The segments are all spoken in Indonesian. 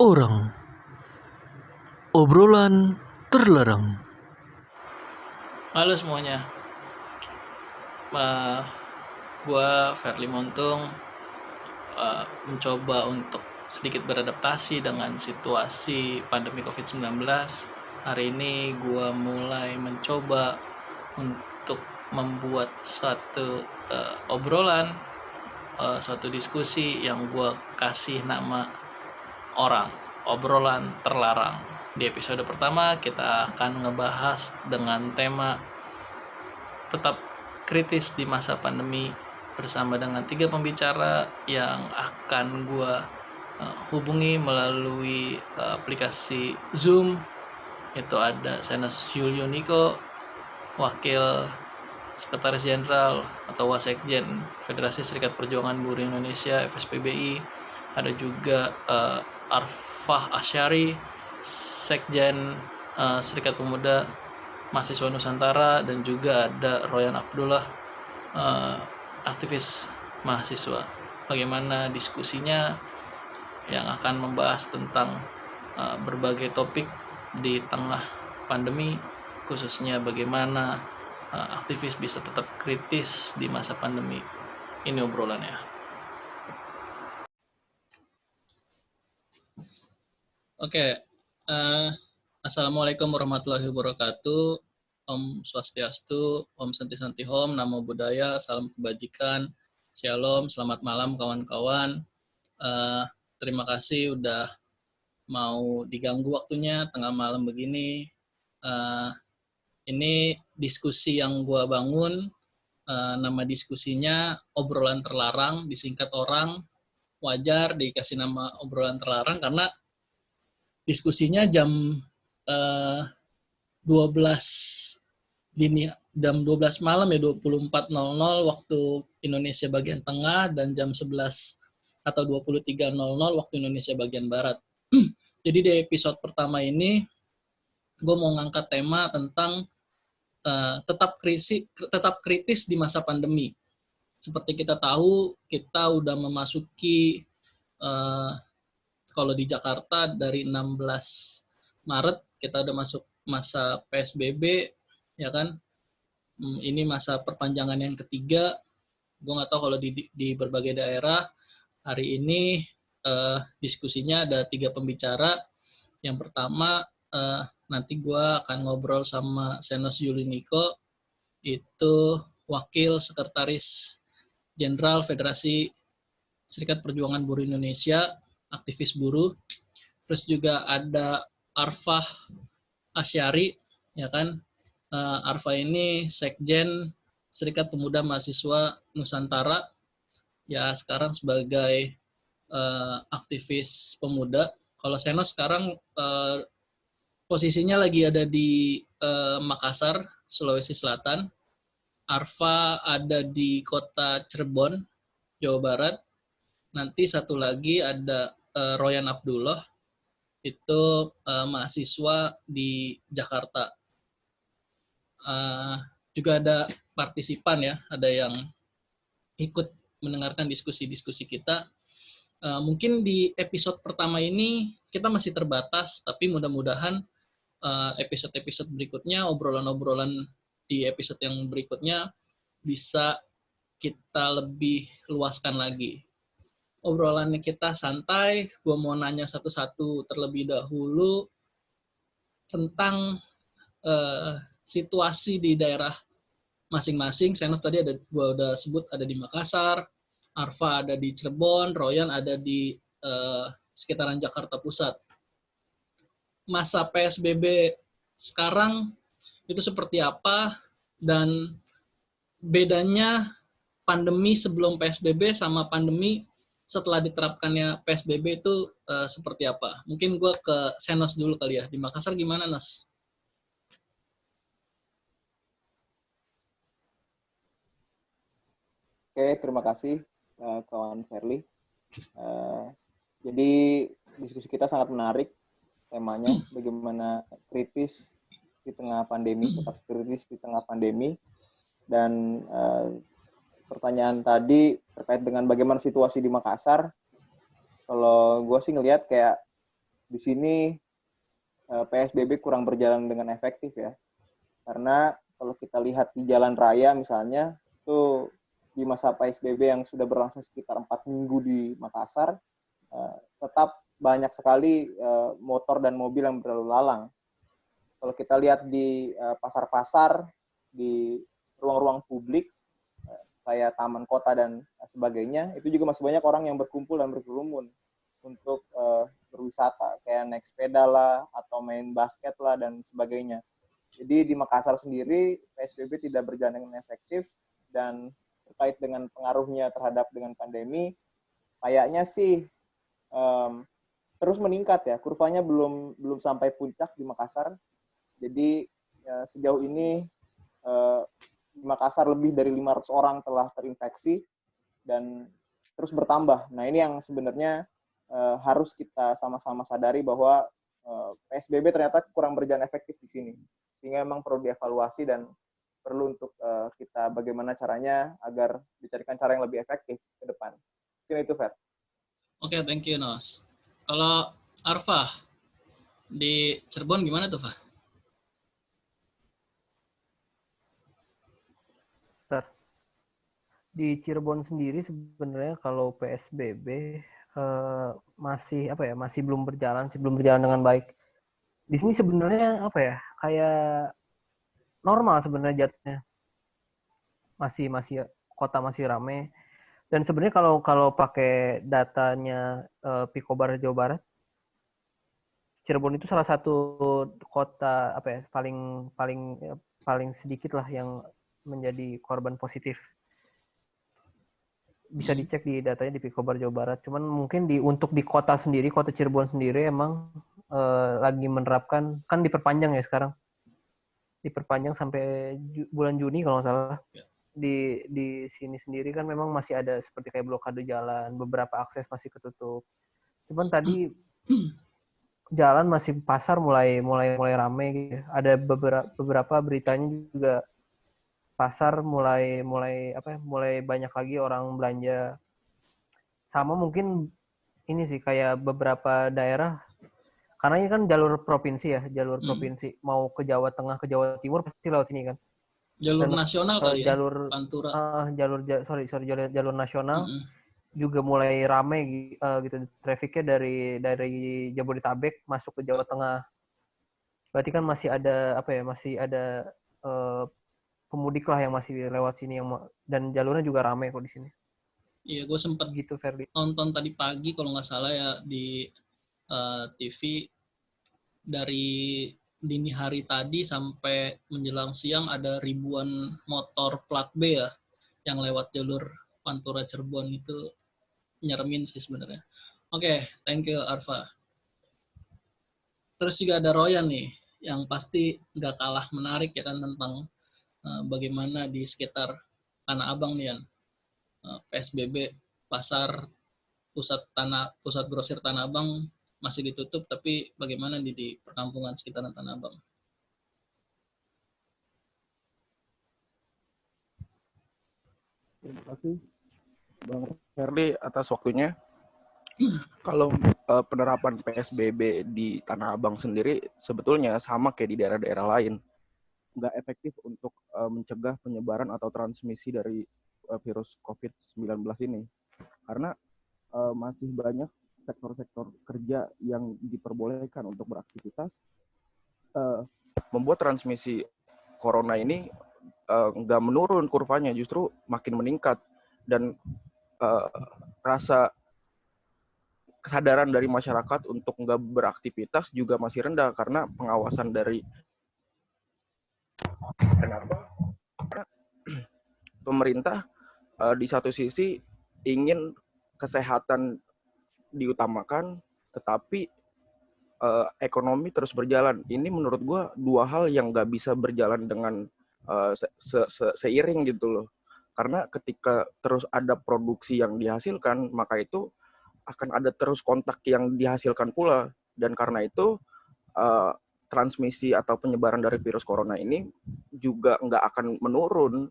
orang. Obrolan terlarang. Halo semuanya, gua Verly Montung mencoba untuk sedikit beradaptasi dengan situasi pandemi COVID-19. Hari ini gua mulai mencoba untuk membuat suatu obrolan, suatu diskusi yang gua kasih nama obrolan terlarang. Di episode pertama kita akan ngebahas dengan tema tetap kritis di masa pandemi bersama dengan 3 pembicara yang akan gue hubungi melalui aplikasi Zoom. Itu ada Senos Yulio Niko, Wakil Sekretaris Jenderal atau Wasekjen Federasi Serikat Perjuangan Buruh Indonesia FSPBI. Ada juga Arfah Asyari, Sekjen Serikat Pemuda Mahasiswa Nusantara, dan juga ada Royan Abdullah, aktivis mahasiswa. Bagaimana diskusinya yang akan membahas tentang berbagai topik di tengah pandemi, khususnya bagaimana aktivis bisa tetap kritis di masa pandemi. Ini obrolannya. Oke, Assalamualaikum warahmatullahi wabarakatuh. Om Swastiastu, Om Santi Santi Hom, Namo Buddhaya, Salam Kebajikan, Shalom, selamat malam kawan-kawan. Terima kasih udah mau diganggu waktunya tengah malam begini. Ini diskusi yang gua bangun, nama diskusinya obrolan terlarang, disingkat orang, wajar dikasih nama obrolan terlarang karena diskusinya jam 12 malam ya, 24.00 waktu Indonesia bagian tengah dan jam 11 atau 23.00 waktu Indonesia bagian barat. Jadi di episode pertama ini gue mau ngangkat tema tentang tetap kritis di masa pandemi. Seperti kita tahu, kita udah memasuki kalau di Jakarta dari 16 Maret kita udah masuk masa PSBB, ya kan? Ini masa perpanjangan yang ketiga. Gue nggak tahu kalau di berbagai daerah. Hari ini diskusinya ada 3 pembicara. Yang pertama nanti gue akan ngobrol sama Senos Yuliniko, itu Wakil Sekretaris Jenderal Federasi Serikat Perjuangan Buruh Indonesia, aktivis buruh. Terus juga ada Arfah Asyari, ya kan? Arfah ini Sekjen Serikat Pemuda Mahasiswa Nusantara, ya sekarang sebagai aktivis pemuda. Kalau Senos sekarang posisinya lagi ada di Makassar, Sulawesi Selatan. Arfa ada di kota Cirebon, Jawa Barat. Nanti satu lagi ada Royan Abdullah, itu mahasiswa di Jakarta. Juga ada partisipan ya, ada yang ikut mendengarkan diskusi-diskusi kita. Mungkin di episode pertama ini kita masih terbatas, tapi mudah-mudahan episode-episode berikutnya, obrolan-obrolan di episode yang berikutnya bisa kita lebih luaskan lagi. Obrolannya kita santai, gue mau nanya satu-satu terlebih dahulu tentang situasi di daerah masing-masing. Senos tadi gue udah sebut ada di Makassar, Arfa ada di Cirebon, Royan ada di sekitaran Jakarta Pusat. Masa PSBB sekarang itu seperti apa, dan bedanya pandemi sebelum PSBB sama pandemi setelah diterapkannya PSBB itu seperti apa? Mungkin gue ke Senos dulu kali ya. Di Makassar gimana, Nos? Oke, terima kasih kawan Verly. Jadi diskusi kita sangat menarik temanya, bagaimana kritis di tengah pandemi, tetap kritis di tengah pandemi. Dan pertanyaan tadi terkait dengan bagaimana situasi di Makassar. Kalau gue sih ngelihat kayak di sini PSBB kurang berjalan dengan efektif ya. Karena kalau kita lihat di jalan raya misalnya, itu di masa PSBB yang sudah berlangsung sekitar 4 minggu di Makassar, tetap banyak sekali motor dan mobil yang berlalu lalang. Kalau kita lihat di pasar-pasar, di ruang-ruang publik, kayak taman kota dan sebagainya, itu juga masih banyak orang yang berkumpul dan berkerumun untuk berwisata, kayak naik sepeda lah, atau main basket lah, dan sebagainya. Jadi di Makassar sendiri, PSBB tidak berjalan dengan efektif, dan terkait dengan pengaruhnya terhadap dengan pandemi, kayaknya sih terus meningkat ya, kurvanya belum sampai puncak di Makassar. Jadi sejauh ini di Makassar lebih dari 500 orang telah terinfeksi dan terus bertambah. Nah ini yang sebenarnya harus kita sama-sama sadari bahwa PSBB ternyata kurang berjalan efektif di sini. Sehingga memang perlu dievaluasi dan perlu untuk kita bagaimana caranya agar dicarikan cara yang lebih efektif ke depan. Mungkin itu, Fer. Oke, thank you, Nos. Kalau Arfa, di Cirebon gimana tuh, Fah? Di Cirebon sendiri sebenarnya kalau PSBB masih belum berjalan dengan baik. Di sini sebenarnya kayak normal sebenarnya jatuhnya. Masih kota masih ramai. Dan sebenarnya kalau pakai datanya Picobar Jawa Barat, Cirebon itu salah satu kota paling sedikit lah yang menjadi korban positif. Bisa dicek di datanya di Picobar Jawa Barat. Cuman mungkin untuk di kota Cirebon sendiri emang lagi menerapkan, kan diperpanjang ya sekarang. Diperpanjang sampai bulan Juni kalau nggak salah. Di sini sendiri kan memang masih ada seperti kayak blokade jalan, beberapa akses masih ketutup. Cuman tadi jalan masih pasar mulai ramai gitu. Ada beberapa beritanya juga pasar mulai banyak lagi orang belanja. Sama mungkin ini sih kayak beberapa daerah, karena ini kan jalur provinsi provinsi, mau ke Jawa Tengah ke Jawa Timur pasti lewat sini kan. Jalur nasional kali ya, Pantura. Jalur nasional juga mulai ramai gitu, trafiknya dari Jabodetabek masuk ke Jawa Tengah. Berarti kan masih ada pemudik lah yang masih lewat sini dan jalurnya juga ramai kok di sini. Iya, gue sempat gitu, Ferdi. Nonton tadi pagi kalau nggak salah ya di TV, dari dini hari tadi sampai menjelang siang ada ribuan motor plat B ya yang lewat jalur Pantura Cirebon. Itu nyeremin sih sebenarnya. Oke, thank you Arfa. Terus juga ada Royan nih yang pasti nggak kalah menarik ya kan tentang bagaimana di sekitar Tanah Abang nih, PSBB, pasar pusat grosir Tanah Abang masih ditutup, tapi bagaimana di perkampungan sekitaran Tanah Abang? Terima kasih Bang Ferdi atas waktunya. Kalau penerapan PSBB di Tanah Abang sendiri sebetulnya sama kayak di daerah-daerah lain. Nggak efektif untuk mencegah penyebaran atau transmisi dari virus COVID-19 ini. Karena masih banyak sektor-sektor kerja yang diperbolehkan untuk beraktivitas, membuat transmisi corona ini nggak menurun kurvanya, justru makin meningkat. Dan rasa kesadaran dari masyarakat untuk nggak beraktivitas juga masih rendah karena pengawasan dari pemerintah di satu sisi ingin kesehatan diutamakan, tetapi ekonomi terus berjalan. Ini menurut gue dua hal yang nggak bisa berjalan dengan seiring gitu loh. Karena ketika terus ada produksi yang dihasilkan, maka itu akan ada terus kontak yang dihasilkan pula. Dan karena itu transmisi atau penyebaran dari virus corona ini juga nggak akan menurun.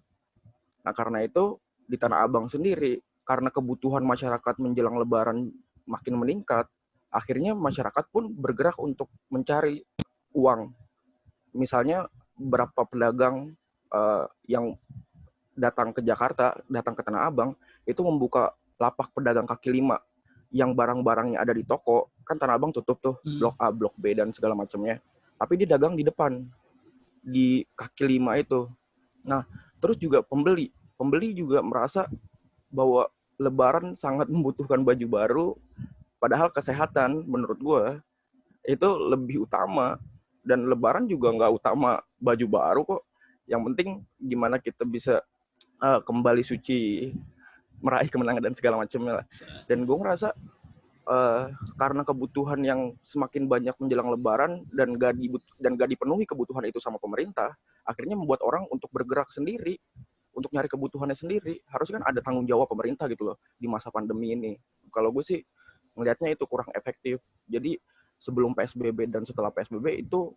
Nah karena itu di Tanah Abang sendiri, karena kebutuhan masyarakat menjelang Lebaran makin meningkat, akhirnya masyarakat pun bergerak untuk mencari uang. Misalnya beberapa pedagang yang datang ke Jakarta, datang ke Tanah Abang, itu membuka lapak pedagang kaki lima yang barang-barangnya ada di toko. Kan Tanah Abang tutup tuh, blok A, blok B, dan segala macamnya. Tapi dia dagang di depan, di kaki lima itu. Nah, terus juga pembeli juga merasa bahwa Lebaran sangat membutuhkan baju baru, padahal kesehatan menurut gue itu lebih utama. Dan Lebaran juga nggak utama baju baru kok. Yang penting gimana kita bisa kembali suci, meraih kemenangan dan segala macamnya lah. Dan gue ngerasa karena kebutuhan yang semakin banyak menjelang Lebaran dan gak dipenuhi kebutuhan itu sama pemerintah, akhirnya membuat orang untuk bergerak sendiri, untuk nyari kebutuhannya sendiri. Harusnya kan ada tanggung jawab pemerintah gitu loh di masa pandemi ini. Kalau gue sih ngelihatnya itu kurang efektif. Jadi sebelum PSBB dan setelah PSBB itu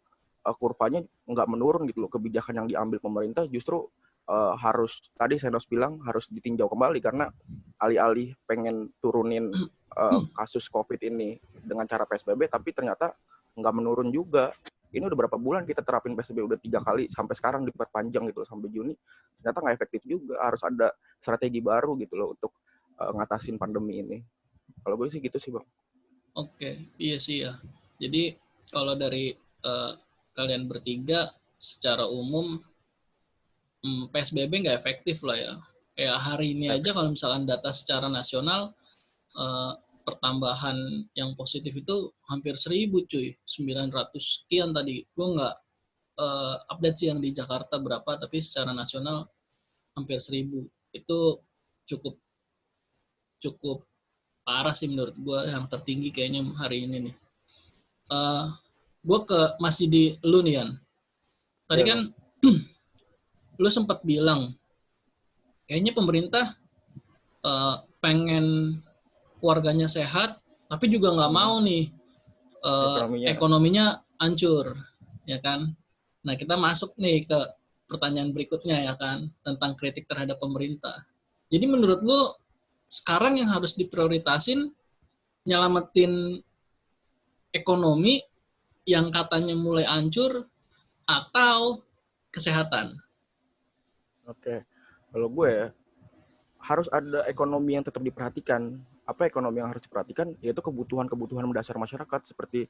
kurvanya nggak menurun gitu loh. Kebijakan yang diambil pemerintah justru harus, tadi Senos bilang, harus ditinjau kembali karena alih-alih pengen turunin kasus COVID ini dengan cara PSBB, tapi ternyata nggak menurun juga. Ini udah berapa bulan kita terapin PSBB, udah 3 kali, sampai sekarang diperpanjang gitu sampai Juni. Ternyata nggak efektif juga, harus ada strategi baru gitu loh untuk ngatasin pandemi ini. Kalau gue sih gitu sih, Bang. Oke, iya sih ya. Jadi kalau dari kalian bertiga secara umum PSBB nggak efektif lah ya. Kayak hari ini aja kalau misalkan data secara nasional pertambahan yang positif itu hampir 1.000 cuy, 900 sekian tadi. Gue nggak update sih yang di Jakarta berapa, tapi secara nasional hampir 1.000. Itu cukup parah sih menurut gue, yang tertinggi kayaknya hari ini nih. Gue masih di lu nih, Yan. Tadi kan lu sempat bilang kayaknya pemerintah pengen warganya sehat, tapi juga nggak mau nih ekonominya hancur, ya kan? Nah, kita masuk nih ke pertanyaan berikutnya, ya kan, tentang kritik terhadap pemerintah. Jadi menurut lu sekarang yang harus diprioritasin nyelamatin ekonomi yang katanya mulai hancur atau kesehatan? Oke, kalau gue ya, harus ada ekonomi yang tetap diperhatikan. Apa ekonomi yang harus diperhatikan? Yaitu kebutuhan-kebutuhan mendasar masyarakat seperti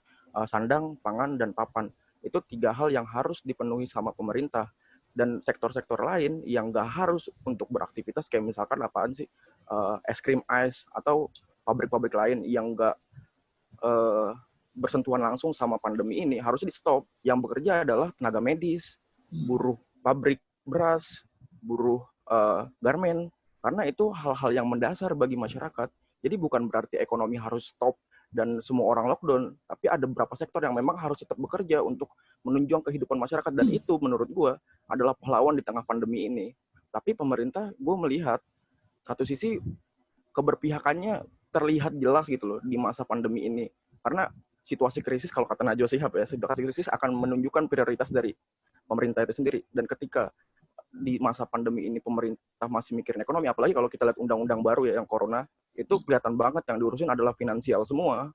sandang, pangan, dan papan. Itu 3 hal yang harus dipenuhi sama pemerintah. Dan sektor-sektor lain yang nggak harus untuk beraktivitas, kayak misalkan apaan sih, es krim ice, atau pabrik-pabrik lain yang nggak bersentuhan langsung sama pandemi ini, harusnya di-stop. Yang bekerja adalah tenaga medis, buruh pabrik beras, buruh garmen, karena itu hal-hal yang mendasar bagi masyarakat. Jadi bukan berarti ekonomi harus stop dan semua orang lockdown, tapi ada beberapa sektor yang memang harus tetap bekerja untuk menunjang kehidupan masyarakat, dan itu menurut gue adalah pahlawan di tengah pandemi ini. Tapi pemerintah, gue melihat satu sisi keberpihakannya terlihat jelas gitu loh di masa pandemi ini, karena situasi krisis, kalau kata Najwa Shihab ya, situasi krisis akan menunjukkan prioritas dari pemerintah itu sendiri. Dan ketika di masa pandemi ini pemerintah masih mikirin ekonomi, apalagi kalau kita lihat undang-undang baru ya yang corona, itu kelihatan banget yang diurusin adalah finansial semua.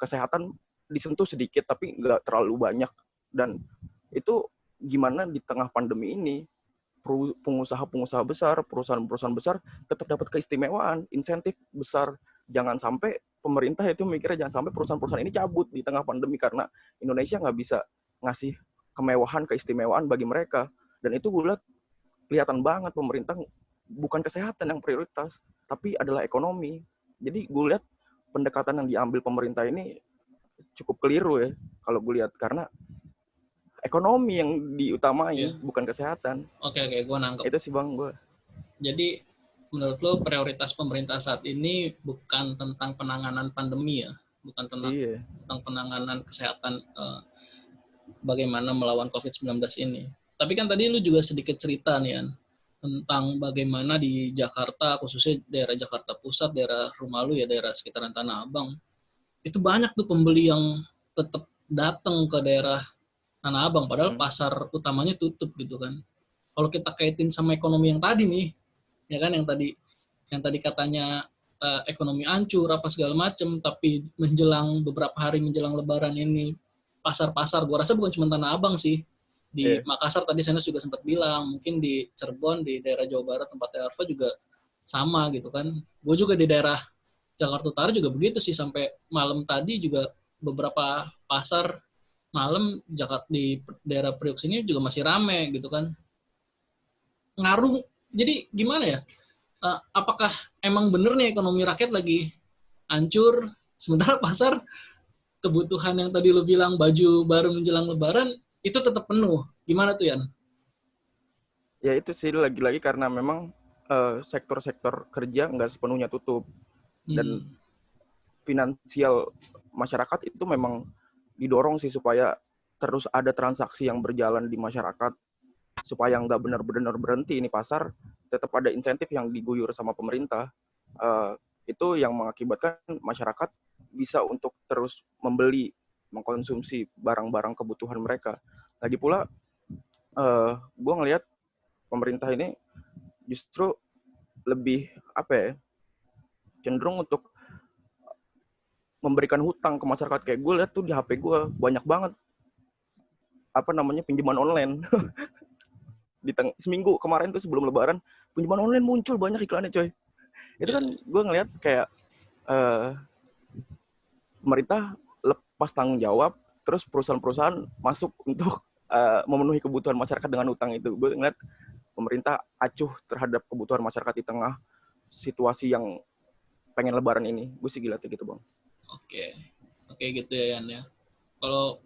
Kesehatan disentuh sedikit tapi nggak terlalu banyak. Dan itu gimana di tengah pandemi ini pengusaha-pengusaha besar, perusahaan-perusahaan besar tetap dapat keistimewaan, insentif besar. Jangan sampai pemerintah itu mikirnya jangan sampai perusahaan-perusahaan ini cabut di tengah pandemi karena Indonesia nggak bisa ngasih kemewahan, keistimewaan bagi mereka. Dan itu gue lihat kelihatan banget pemerintah bukan kesehatan yang prioritas, tapi adalah ekonomi. Jadi gue lihat pendekatan yang diambil pemerintah ini cukup keliru ya kalau gue lihat, karena ekonomi yang diutamai, bukan kesehatan. Oke, gue nangkep. Itu sih Bang gue. Jadi menurut lo prioritas pemerintah saat ini bukan tentang penanganan pandemi ya, bukan tentang penanganan kesehatan bagaimana melawan COVID-19 ini. Tapi kan tadi lu juga sedikit cerita nih, An, tentang bagaimana di Jakarta, khususnya daerah Jakarta Pusat, daerah rumah lu ya, daerah sekitaran Tanah Abang, itu banyak tuh pembeli yang tetap datang ke daerah Tanah Abang, padahal pasar utamanya tutup gitu kan. Kalau kita kaitin sama ekonomi yang tadi nih, ya kan, yang tadi katanya ekonomi hancur apa segala macam, tapi menjelang beberapa hari menjelang Lebaran ini pasar-pasar, gua rasa bukan cuma Tanah Abang sih, di Makassar tadi saya juga sempat bilang, mungkin di Cirebon di daerah Jawa Barat tempatnya Arfa juga sama gitu kan. Gue juga di daerah Jakarta Utara juga begitu sih, sampai malam tadi juga beberapa pasar malam Jakarta di daerah Priok sini juga masih rame gitu kan. Ngaruh, jadi gimana ya? Apakah emang bener nih ekonomi rakyat lagi hancur, sementara pasar kebutuhan yang tadi lo bilang baju baru menjelang Lebaran itu tetap penuh? Gimana tuh, Yan? Ya itu sih lagi-lagi karena memang sektor-sektor kerja nggak sepenuhnya tutup. Dan finansial masyarakat itu memang didorong sih supaya terus ada transaksi yang berjalan di masyarakat, supaya nggak benar-benar berhenti ini pasar, tetap ada insentif yang diguyur sama pemerintah. Itu yang mengakibatkan masyarakat bisa untuk terus membeli, mengkonsumsi barang-barang kebutuhan mereka. Lagi pula, gue ngelihat pemerintah ini justru lebih cenderung untuk memberikan hutang ke masyarakat. Kayak gue lihat tuh di HP gue banyak banget pinjaman online. Seminggu kemarin tuh sebelum Lebaran, pinjaman online muncul banyak iklannya, coy. Itu kan gue ngelihat kayak pemerintah lepas tanggung jawab, terus perusahaan-perusahaan masuk untuk memenuhi kebutuhan masyarakat dengan utang itu. Gue ngeliat pemerintah acuh terhadap kebutuhan masyarakat di tengah situasi yang pengen Lebaran ini. Gue sih ngeliatnya gitu, Bang. Oke gitu ya, Yan ya. Kalau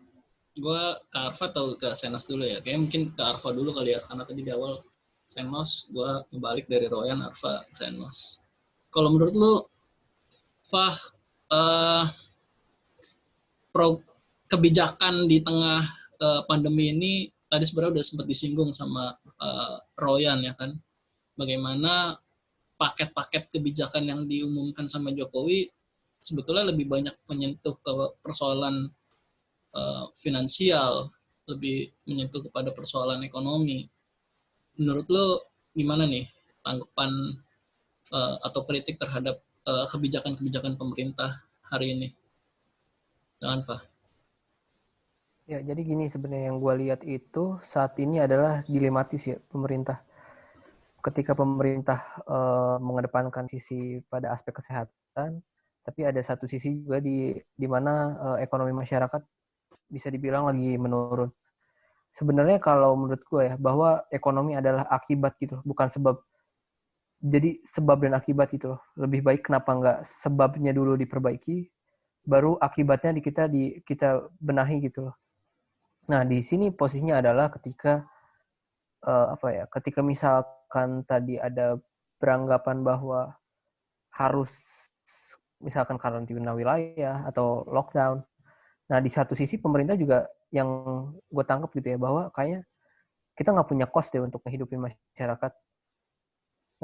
gue ke Arfa atau ke Senos dulu ya? Kayaknya mungkin ke Arfa dulu kali ya, karena tadi di awal Senos, gue kebalik dari Royan, Arfa, Senos. Kalau menurut lu, Fah, kebijakan di tengah pandemi ini tadi sebenarnya udah sempat disinggung sama Royan ya kan, bagaimana paket-paket kebijakan yang diumumkan sama Jokowi sebetulnya lebih banyak menyentuh ke persoalan finansial, lebih menyentuh kepada persoalan ekonomi. Menurut lo gimana nih tanggapan atau kritik terhadap kebijakan-kebijakan pemerintah hari ini? Jangan, Pak. Ya, jadi gini sebenarnya yang gue lihat itu saat ini adalah dilematis ya pemerintah. Ketika pemerintah mengedepankan sisi pada aspek kesehatan, tapi ada satu sisi juga di mana ekonomi masyarakat bisa dibilang lagi menurun. Sebenarnya kalau menurut gue ya, bahwa ekonomi adalah akibat gitu, bukan sebab. Jadi sebab dan akibat itu loh. Lebih baik kenapa nggak sebabnya dulu diperbaiki, baru akibatnya kita benahi gitu loh. Nah, di sini posisinya adalah ketika ketika misalkan tadi ada beranggapan bahwa harus misalkan karantina wilayah atau lockdown. Nah, di satu sisi pemerintah juga yang gue tangkap gitu ya, bahwa kayaknya kita nggak punya cost deh untuk ngehidupin masyarakat.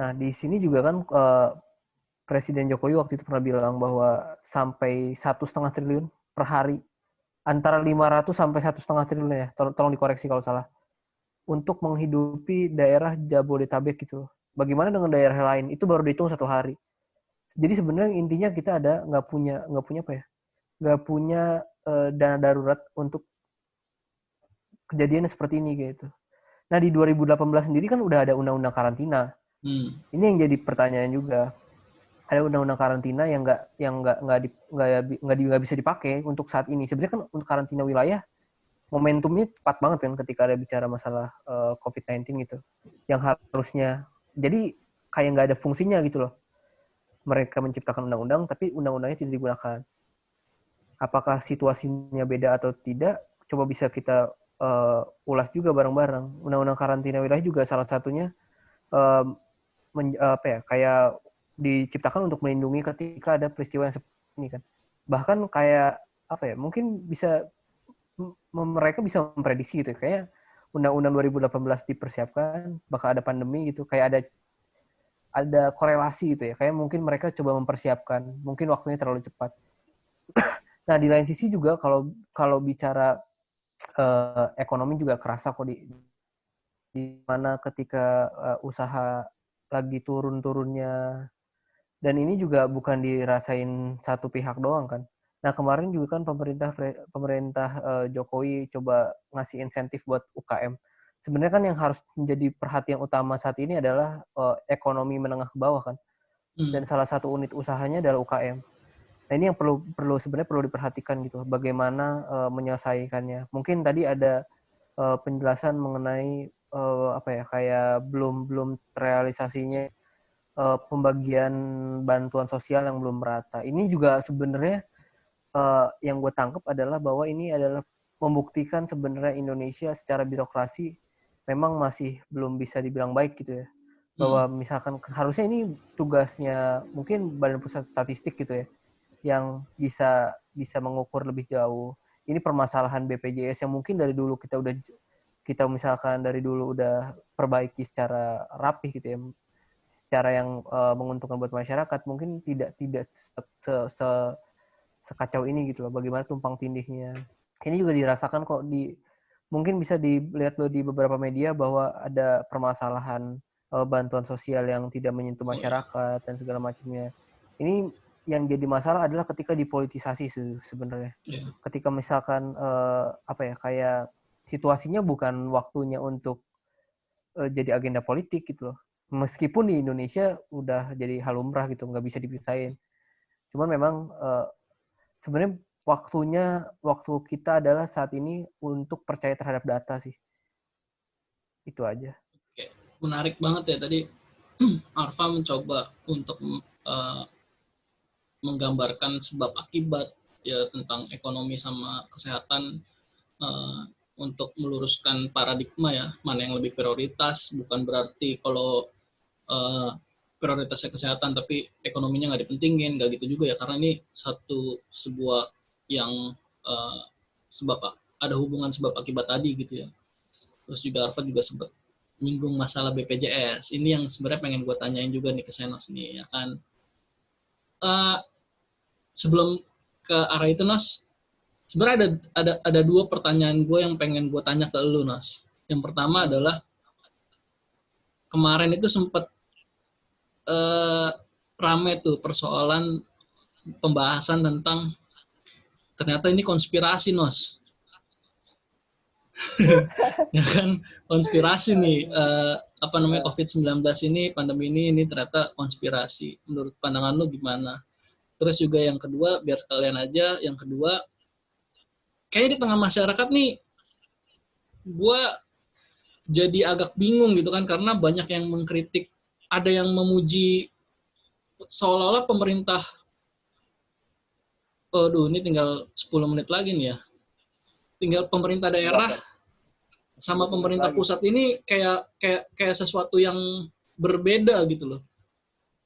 Nah, di sini juga kan Presiden Jokowi waktu itu pernah bilang bahwa sampai 1,5 triliun per hari, antara 500 sampai 1,5 triliun ya, tolong dikoreksi kalau salah, untuk menghidupi daerah Jabodetabek gitu loh. Bagaimana dengan daerah lain? Itu baru dihitung 1 hari. Jadi sebenarnya intinya kita nggak punya dana darurat untuk kejadian seperti ini gitu. Nah, di 2018 sendiri kan udah ada undang-undang karantina. Ini yang jadi pertanyaan juga. Ada undang-undang karantina yang nggak bisa dipakai untuk saat ini. Sebenarnya kan untuk karantina wilayah momentumnya tepat banget kan ketika ada bicara masalah COVID-19 gitu. Yang harusnya jadi kayak nggak ada fungsinya gitu loh. Mereka menciptakan undang-undang tapi undang-undangnya tidak digunakan. Apakah situasinya beda atau tidak? Coba bisa kita ulas juga bareng-bareng. Undang-undang karantina wilayah juga salah satunya kayak diciptakan untuk melindungi ketika ada peristiwa yang seperti ini kan. Bahkan kayak mungkin bisa mereka bisa memprediksi gitu. Kayak undang-undang 2018 dipersiapkan bakal ada pandemi gitu. Kayak ada korelasi gitu ya. Kayak mungkin mereka coba mempersiapkan. Mungkin waktunya terlalu cepat. Nah, di lain sisi juga kalau bicara ekonomi juga kerasa kok di mana ketika usaha lagi turun-turunnya Dan ini juga bukan dirasain satu pihak doang kan. Nah kemarin juga kan pemerintah Jokowi coba ngasih insentif buat UKM. Sebenarnya kan yang harus menjadi perhatian utama saat ini adalah ekonomi menengah ke bawah kan. Dan salah satu unit usahanya adalah UKM. Nah ini yang perlu sebenarnya perlu diperhatikan gitu. Bagaimana menyelesaikannya. Mungkin tadi ada penjelasan mengenai kayak belum terrealisasinya pembagian bantuan sosial yang belum merata. Ini juga sebenarnya yang gue tangkap adalah bahwa ini adalah membuktikan sebenarnya Indonesia secara birokrasi memang masih belum bisa dibilang baik gitu ya. Bahwa misalkan harusnya ini tugasnya mungkin Badan Pusat Statistik gitu ya, yang bisa mengukur lebih jauh. Ini permasalahan BPJS yang mungkin dari dulu kita misalkan dari dulu udah perbaiki secara rapih gitu ya, secara yang menguntungkan buat masyarakat, mungkin tidak sekacau ini gitu loh. Bagaimana tumpang tindihnya. Ini juga dirasakan kok mungkin bisa dilihat loh di beberapa media bahwa ada permasalahan bantuan sosial yang tidak menyentuh masyarakat dan segala macamnya. Ini yang jadi masalah adalah ketika dipolitisasi sebenarnya. Ketika misalkan kayak situasinya bukan waktunya untuk jadi agenda politik gitu loh. Meskipun di Indonesia udah jadi hal lumrah gitu, nggak bisa dipisahin. Cuman memang sebenarnya waktu kita adalah saat ini untuk percaya terhadap data sih. Itu aja. Oke. Menarik banget ya tadi Arfa mencoba untuk menggambarkan sebab akibat ya tentang ekonomi sama kesehatan untuk meluruskan paradigma ya, mana yang lebih prioritas. Bukan berarti kalau prioritasnya kesehatan tapi ekonominya nggak dipentingin, nggak gitu juga ya, karena ini sebuah yang sebab ada hubungan sebab akibat tadi gitu ya. Terus juga Arfa juga sempat nyinggung masalah BPJS. Ini yang sebenarnya pengen gue tanyain juga nih ke Senos nih ya kan. Sebelum ke arah itu Nos, sebenarnya ada dua pertanyaan gue yang pengen gue tanya ke lu Nos. Yang pertama adalah kemarin itu sempat rame tuh persoalan pembahasan tentang ternyata ini konspirasi Nos. Ya kan, konspirasi nih COVID-19 ini, pandemi ini ternyata konspirasi. Menurut pandangan lu gimana? Terus juga yang kedua, biar sekalian aja, yang kedua kayaknya di tengah masyarakat nih gue jadi agak bingung gitu kan, karena banyak yang mengkritik, ada yang memuji seolah-olah pemerintah ini tinggal 10 menit lagi nih ya. Tinggal pemerintah daerah sama pemerintah pusat ini kayak sesuatu yang berbeda gitu loh.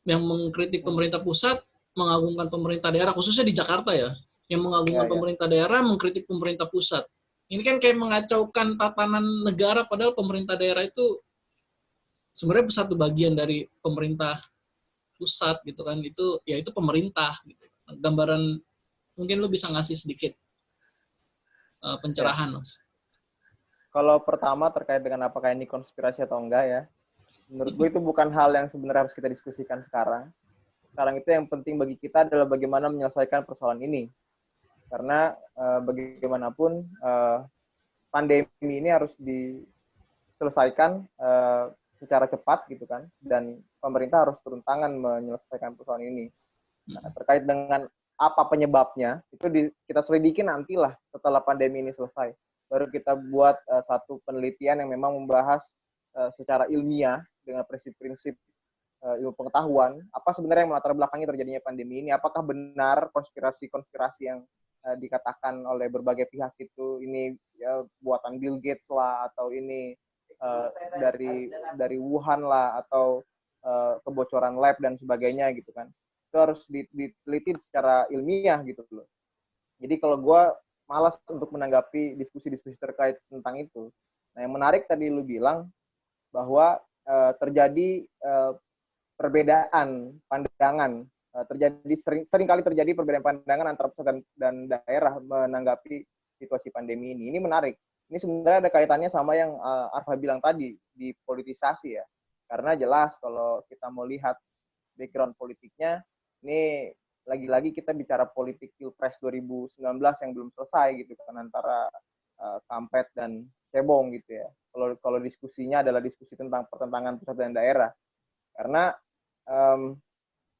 Yang mengkritik pemerintah pusat, mengagungkan pemerintah daerah, khususnya di Jakarta ya. Yang mengagungkan pemerintah daerah, mengkritik pemerintah pusat. Ini kan kayak mengacaukan tatanan negara, padahal pemerintah daerah itu sebenarnya satu bagian dari pemerintah pusat gitu kan. Itu pemerintah gitu. Gambaran, mungkin lu bisa ngasih sedikit pencerahan, Mas. Kalau pertama terkait dengan apakah ini konspirasi atau enggak ya, menurut gue itu bukan hal yang sebenarnya harus kita diskusikan sekarang. Sekarang itu yang penting bagi kita adalah bagaimana menyelesaikan persoalan ini. Karena bagaimanapun pandemi ini harus diselesaikan secara cepat gitu kan, dan pemerintah harus turun tangan menyelesaikan persoalan ini. Nah, terkait dengan apa penyebabnya, itu kita selidiki nantilah setelah pandemi ini selesai. Baru kita buat satu penelitian yang memang membahas secara ilmiah dengan prinsip-prinsip ilmu pengetahuan, apa sebenarnya yang melatar belakangi terjadinya pandemi ini, apakah benar konspirasi-konspirasi yang dikatakan oleh berbagai pihak itu ini buatan Bill Gates lah, atau ini dari Wuhan lah, atau kebocoran lab dan sebagainya gitu kan. Itu harus diteliti secara ilmiah gitu loh. Jadi kalau gue malas untuk menanggapi diskusi-diskusi terkait tentang itu. Nah, yang menarik tadi lu bilang bahwa terjadi perbedaan pandangan, sering kali terjadi perbedaan pandangan antara pusat dan daerah menanggapi situasi pandemi ini. Ini menarik. Ini sebenarnya ada kaitannya sama yang Arfa bilang tadi, di politisasi ya. Karena jelas kalau kita mau lihat background politiknya, ini lagi-lagi kita bicara politik Pilpres 2019 yang belum selesai gitu kan, antara kampret dan cebong gitu ya. Kalau diskusinya adalah diskusi tentang pertentangan pusat dan daerah. Karena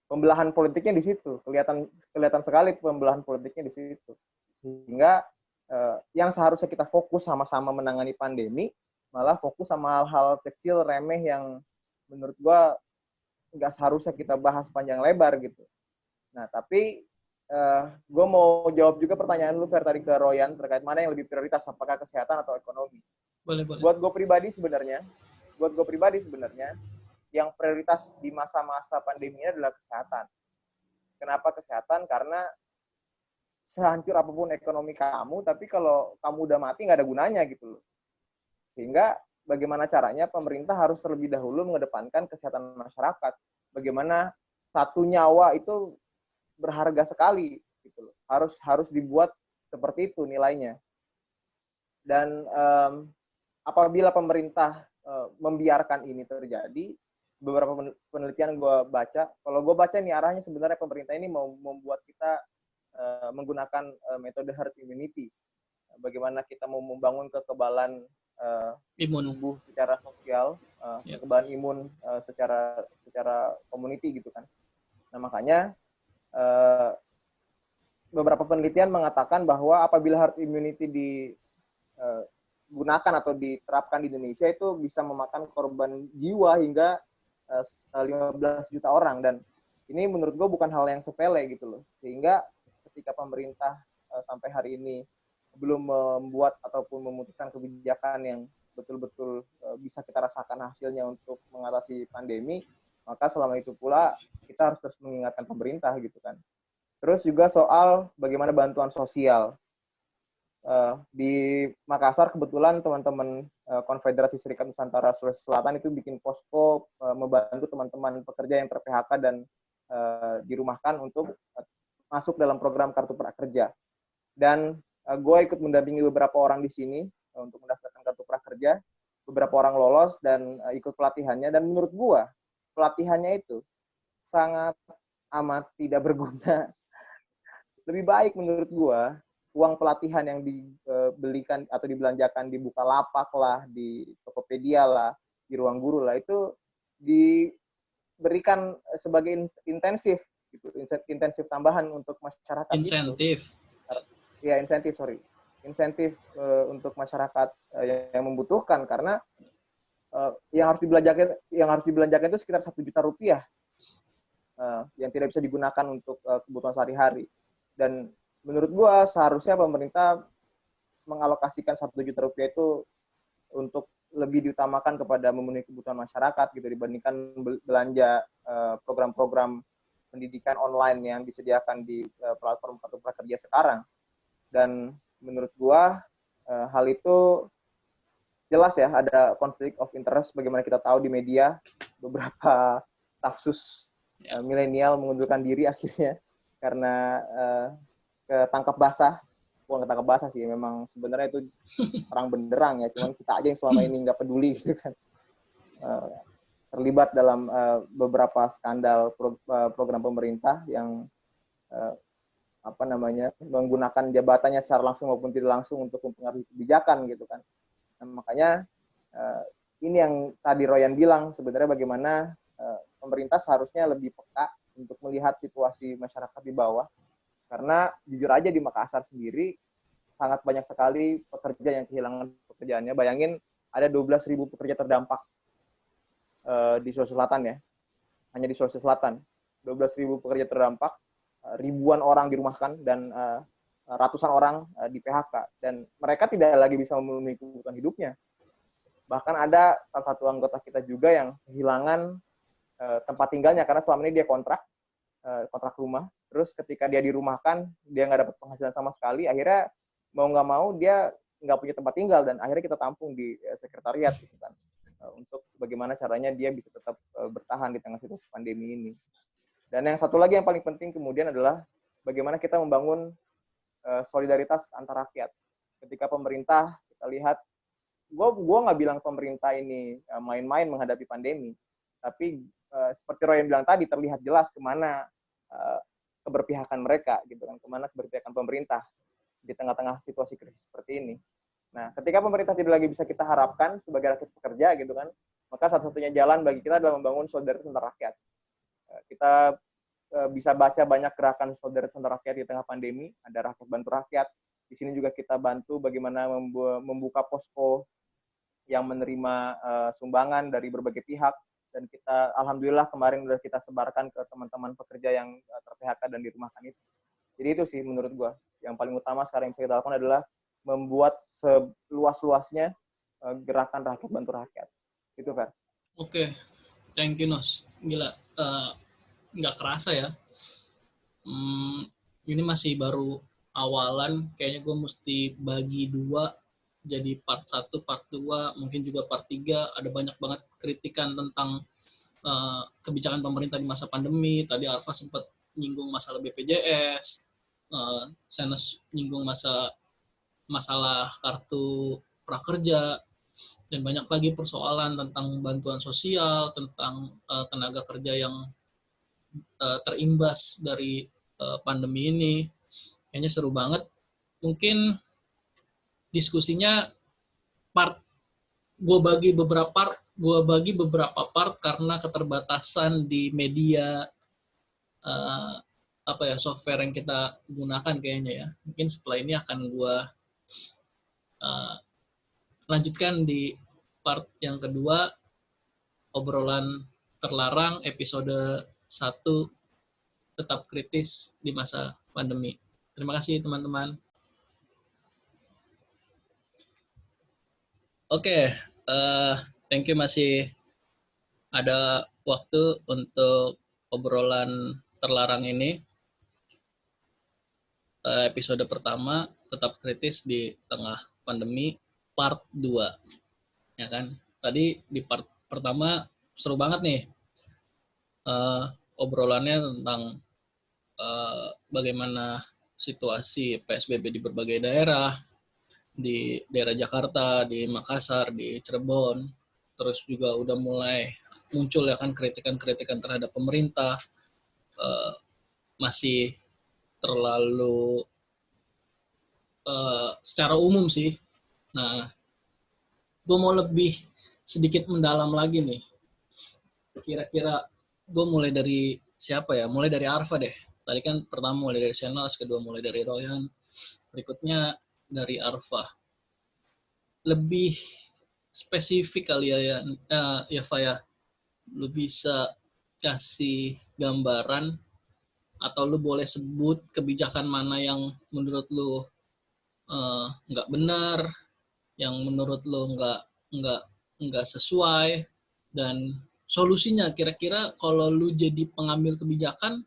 pembelahan politiknya di situ, kelihatan sekali pembelahan politiknya di situ. Sehingga yang seharusnya kita fokus sama-sama menangani pandemi, malah fokus sama hal-hal kecil remeh yang menurut gua nggak seharusnya kita bahas panjang lebar gitu. Nah, tapi gue mau jawab juga pertanyaan lu, Fer, tadi ke Royan, terkait mana yang lebih prioritas, apakah kesehatan atau ekonomi. Boleh. Buat gue pribadi sebenarnya, yang prioritas di masa-masa pandemi ini adalah kesehatan. Kenapa kesehatan? Karena sehancur apapun ekonomi kamu, tapi kalau kamu udah mati nggak ada gunanya gitu loh. Sehingga bagaimana caranya pemerintah harus terlebih dahulu mengedepankan kesehatan masyarakat. Bagaimana satu nyawa itu berharga sekali gitu loh. Harus dibuat seperti itu nilainya. Dan apabila pemerintah membiarkan ini terjadi, beberapa penelitian gue baca, kalau gue baca nih arahnya sebenarnya pemerintah ini mau membuat kita menggunakan metode herd immunity. Bagaimana kita mau membangun kekebalan imun tubuh secara sosial, kekebalan imun secara community gitu kan. Nah, makanya beberapa penelitian mengatakan bahwa apabila herd immunity digunakan atau diterapkan di Indonesia itu bisa memakan korban jiwa hingga 15 juta orang, dan ini menurut gue bukan hal yang sepele gitu loh. Sehingga ketika pemerintah sampai hari ini belum membuat ataupun memutuskan kebijakan yang betul-betul bisa kita rasakan hasilnya untuk mengatasi pandemi, maka selama itu pula kita harus terus mengingatkan pemerintah gitu kan. Terus juga soal bagaimana bantuan sosial. Di Makassar kebetulan teman-teman Konfederasi Serikat Nusantara Sulawesi Selatan itu bikin posko membantu teman-teman pekerja yang ter-PHK dan dirumahkan untuk masuk dalam program Kartu Prakerja. Dan gue ikut mendampingi beberapa orang di sini untuk mendaftarkan Kartu Prakerja. Beberapa orang lolos dan ikut pelatihannya, dan menurut gue pelatihannya itu sangat amat tidak berguna. Lebih baik menurut gue uang pelatihan yang dibelikan atau dibelanjakan di Bukalapak lah, di Tokopedia lah, di Ruang Guru lah, itu diberikan sebagai intensif gitu, intensif tambahan untuk masyarakat. Insentif. Ya, insentif untuk masyarakat yang membutuhkan, karena yang harus dibelanjakan itu sekitar 1 juta rupiah yang tidak bisa digunakan untuk kebutuhan sehari-hari. Dan menurut gua seharusnya pemerintah mengalokasikan 1 juta rupiah itu untuk lebih diutamakan kepada memenuhi kebutuhan masyarakat gitu, dibandingkan belanja program-program pendidikan online yang disediakan di platform Kartu Prakerja sekarang. Dan menurut gua hal itu jelas ya ada konflik of interest, bagaimana kita tahu di media beberapa stafsus milenial mengundurkan diri akhirnya karena ketangkap basah. Bukan ketangkap basah sih, memang sebenarnya itu terang benderang ya, cuman kita aja yang selama ini nggak peduli gitu kan. Terlibat dalam beberapa skandal program pemerintah yang menggunakan jabatannya secara langsung maupun tidak langsung untuk mempengaruhi kebijakan gitu kan. Nah, makanya ini yang tadi Royan bilang, sebenarnya bagaimana pemerintah seharusnya lebih peka untuk melihat situasi masyarakat di bawah. Karena jujur aja di Makassar sendiri sangat banyak sekali pekerja yang kehilangan pekerjaannya. Bayangin ada 12.000 pekerja terdampak di Sulawesi Selatan ya. Hanya di Sulawesi Selatan. 12.000 pekerja terdampak, ribuan orang dirumahkan, dan ratusan orang di PHK. Dan mereka tidak lagi bisa memenuhi kebutuhan hidupnya. Bahkan ada salah satu anggota kita juga yang kehilangan tempat tinggalnya karena selama ini dia kontrak rumah. Terus ketika dia dirumahkan, dia nggak dapat penghasilan sama sekali. Akhirnya mau nggak mau dia nggak punya tempat tinggal, dan akhirnya kita tampung di sekretariat gitu kan, untuk bagaimana caranya dia bisa tetap bertahan di tengah situasi pandemi ini. Dan yang satu lagi yang paling penting kemudian adalah bagaimana kita membangun solidaritas antar rakyat. Ketika pemerintah, kita lihat, gue nggak bilang pemerintah ini main-main menghadapi pandemi, tapi seperti Roy yang bilang tadi, terlihat jelas kemana keberpihakan mereka, gitu kan, kemana keberpihakan pemerintah di tengah-tengah situasi krisis seperti ini. Nah, ketika pemerintah tidak lagi bisa kita harapkan sebagai rakyat pekerja, gitu kan, maka satu-satunya jalan bagi kita adalah membangun solidaritas antar rakyat. Kita bisa baca banyak gerakan solidaritas antar rakyat di tengah pandemi. Ada Rakyat Bantu Rakyat. Di sini juga kita bantu bagaimana membuka posko yang menerima sumbangan dari berbagai pihak. Dan kita, alhamdulillah kemarin sudah kita sebarkan ke teman-teman pekerja yang ter-PHK dan dirumahkan itu. Jadi itu sih menurut gue. Yang paling utama sekarang yang bisa kita lakukan adalah membuat seluas-luasnya gerakan Rakyat Bantu Rakyat. Itu, Fer. Oke, thank you, Nos. Gila, nggak kerasa ya. Ini masih baru awalan. Kayaknya gue mesti bagi dua. Jadi part 1, part 2, mungkin juga part 3. Ada banyak banget kritikan tentang kebijakan pemerintah di masa pandemi. Tadi Arfa sempat nyinggung masalah BPJS. Senes nyinggung masalah kartu prakerja. Dan banyak lagi persoalan tentang bantuan sosial, tentang tenaga kerja yang terimbas dari pandemi ini. Kayaknya seru banget. Mungkin diskusinya gue bagi beberapa part karena keterbatasan di media software yang kita gunakan kayaknya ya. Mungkin setelah ini akan gue lanjutkan di part yang kedua, obrolan terlarang episode 1, tetap kritis di masa pandemi. Terima kasih teman-teman. Oke, thank you, masih ada waktu untuk obrolan terlarang ini. Episode pertama, tetap kritis di tengah pandemi, part 2. Ya kan? Tadi di part pertama seru banget nih. Obrolannya tentang bagaimana situasi PSBB di berbagai daerah, di daerah Jakarta, di Makassar, di Cirebon, terus juga udah mulai muncul ya kan kritikan-kritikan terhadap pemerintah, masih terlalu secara umum sih. Nah, gue mau lebih sedikit mendalam lagi nih. Kira-kira gue mulai dari siapa ya? Mulai dari Arfa deh. Tadi kan pertama mulai dari Senos, kedua mulai dari Royan, berikutnya dari Arfa. Lebih spesifik kali ya Fa ya. Lu bisa kasih gambaran atau lu boleh sebut kebijakan mana yang menurut lu nggak benar, yang menurut lu nggak sesuai, dan solusinya kira-kira kalau lu jadi pengambil kebijakan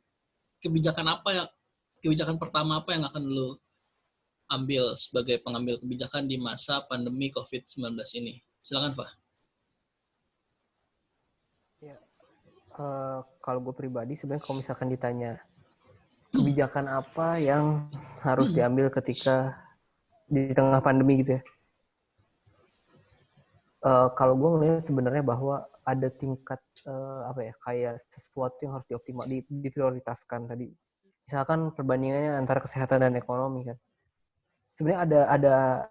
pertama apa yang akan lu ambil sebagai pengambil kebijakan di masa pandemi COVID-19 ini? Silakan, Pak. Ya, kalau gue pribadi sebenarnya kalau misalkan ditanya kebijakan apa yang harus diambil ketika di tengah pandemi gitu ya. Kalau gue ngelihat sebenarnya bahwa ada tingkat kayak sesuatu yang harus diprioritaskan tadi. Misalkan perbandingannya antara kesehatan dan ekonomi kan. Sebenarnya ada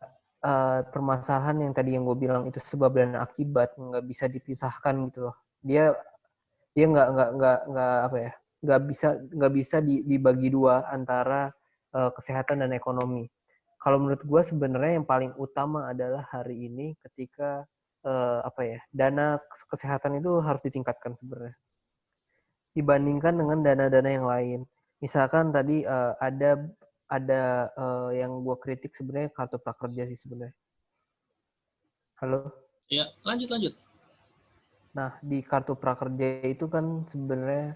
permasalahan yang tadi yang gue bilang itu sebab dan akibat, nggak bisa dipisahkan gitu loh. Dia nggak bisa dibagi dua antara kesehatan dan ekonomi. Kalau menurut gue sebenarnya yang paling utama adalah hari ini ketika dana kesehatan itu harus ditingkatkan sebenarnya dibandingkan dengan dana-dana yang lain. Misalkan tadi ada yang gue kritik sebenarnya kartu prakerja sih sebenarnya. Halo? Ya, lanjut. Nah, di kartu prakerja itu kan sebenarnya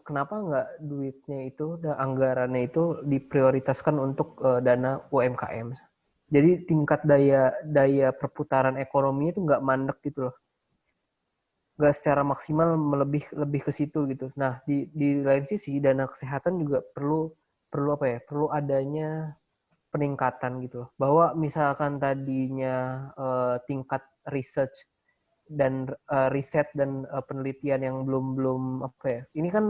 kenapa nggak duitnya itu dan anggarannya itu diprioritaskan untuk dana UMKM. Jadi tingkat daya perputaran ekonominya itu nggak mandek gitu loh. Nggak secara maksimal lebih ke situ gitu. Nah, di lain sisi dana kesehatan juga perlu adanya peningkatan gitu loh. Bahwa misalkan tadinya tingkat research riset dan penelitian yang belum apa ya. Ini kan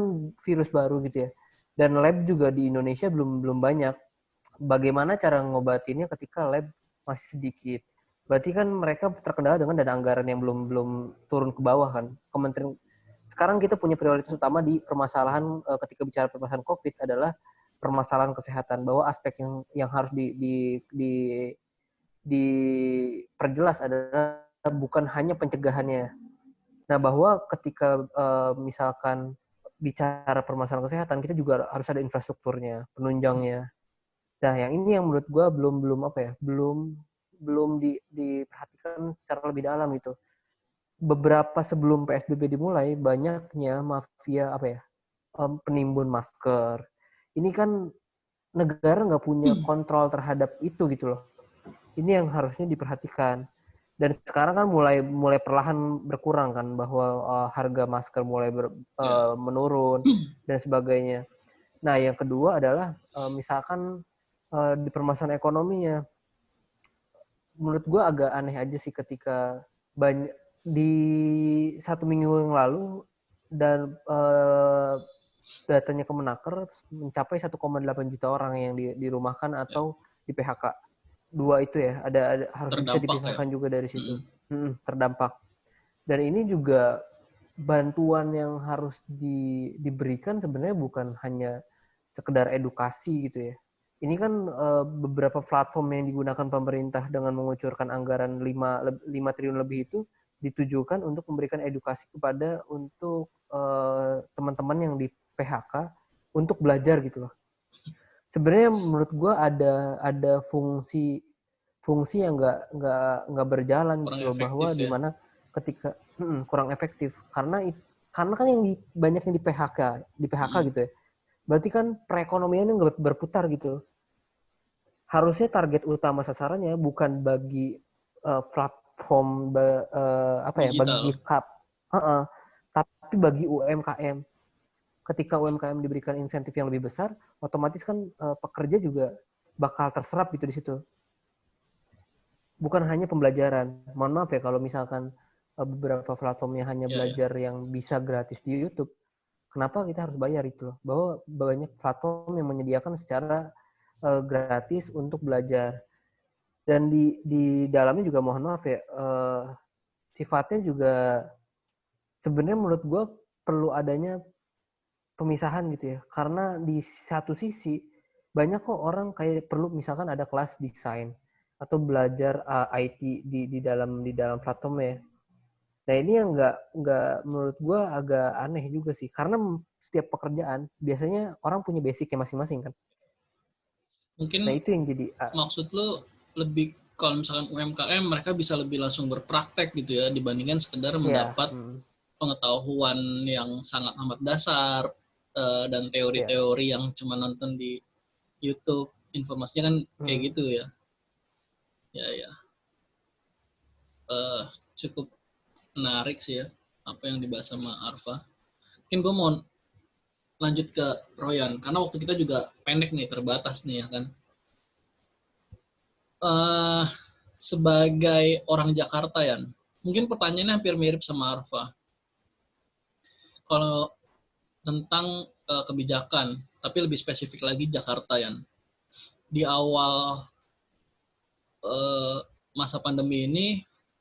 virus baru gitu ya. Dan lab juga di Indonesia belum banyak. Bagaimana cara ngobatinnya ketika lab masih sedikit? Berarti kan mereka terkendala dengan dana anggaran yang belum turun ke bawah kan. Kementerian sekarang kita punya prioritas utama di permasalahan ketika bicara permasalahan COVID adalah permasalahan kesehatan, bahwa aspek yang harus diperjelas adalah bukan hanya pencegahannya. Nah, bahwa ketika misalkan bicara permasalahan kesehatan, kita juga harus ada infrastrukturnya, penunjangnya. Nah, yang ini yang menurut gue belum diperhatikan secara lebih dalam gitu. Beberapa sebelum PSBB dimulai, banyaknya mafia penimbun masker. Ini kan negara nggak punya kontrol terhadap itu gitu loh. Ini yang harusnya diperhatikan. Dan sekarang kan mulai perlahan berkurang kan, bahwa harga masker mulai menurun dan sebagainya. Nah, yang kedua adalah misalkan di permasalahan ekonominya, menurut gue agak aneh aja sih ketika di 1 minggu yang lalu dan datanya Kemenaker mencapai 1,8 juta orang yang dirumahkan atau di PHK. 2 itu ya, ada harus terdampak, bisa dipisahkan juga dari situ. Terdampak. Dan ini juga bantuan yang harus diberikan sebenarnya bukan hanya sekedar edukasi gitu ya. Ini kan beberapa platform yang digunakan pemerintah dengan mengucurkan anggaran 5 triliun lebih itu ditujukan untuk memberikan edukasi kepada untuk teman-teman yang di PHK untuk belajar gitu loh. Sebenarnya menurut gue ada fungsi yang nggak berjalan kurang gitu loh, bahwa ya? Dimana ketika kurang efektif karena kan yang banyak yang di PHK gitu ya. Berarti kan perekonomiannya nggak berputar gitu. Harusnya target utama sasarannya bukan bagi platform bagi tapi bagi UMKM. Ketika UMKM diberikan insentif yang lebih besar, otomatis kan pekerja juga bakal terserap gitu di situ. Bukan hanya pembelajaran. Mohon maaf ya kalau misalkan beberapa platformnya hanya belajar yang bisa gratis di YouTube. Kenapa kita harus bayar itu loh? Bahwa banyak platform yang menyediakan secara gratis untuk belajar. Dan di dalamnya juga mohon maaf ya, sifatnya juga sebenarnya menurut gue perlu adanya pemisahan gitu ya. Karena di satu sisi banyak kok orang kayak perlu misalkan ada kelas desain atau belajar IT di dalam platformnya. Nah ini yang nggak menurut gue agak aneh juga sih, karena setiap pekerjaan biasanya orang punya basicnya masing-masing kan. Mungkin nah, itu yang jadi maksud lo lebih kalau misalkan UMKM mereka bisa lebih langsung berpraktek gitu ya dibandingkan sekedar mendapat pengetahuan yang sangat amat dasar dan teori-teori yang cuma nonton di YouTube, informasinya kan kayak gitu ya. Ya. Cukup menarik sih ya apa yang dibahas sama Arfa. Mungkin gue mau lanjut ke Royan karena waktu kita juga pendek nih, terbatas nih ya kan. Sebagai orang Jakarta ya, mungkin pertanyaannya hampir mirip sama Arfa. Kalau tentang kebijakan, tapi lebih spesifik lagi Jakarta ya. Di awal masa pandemi ini,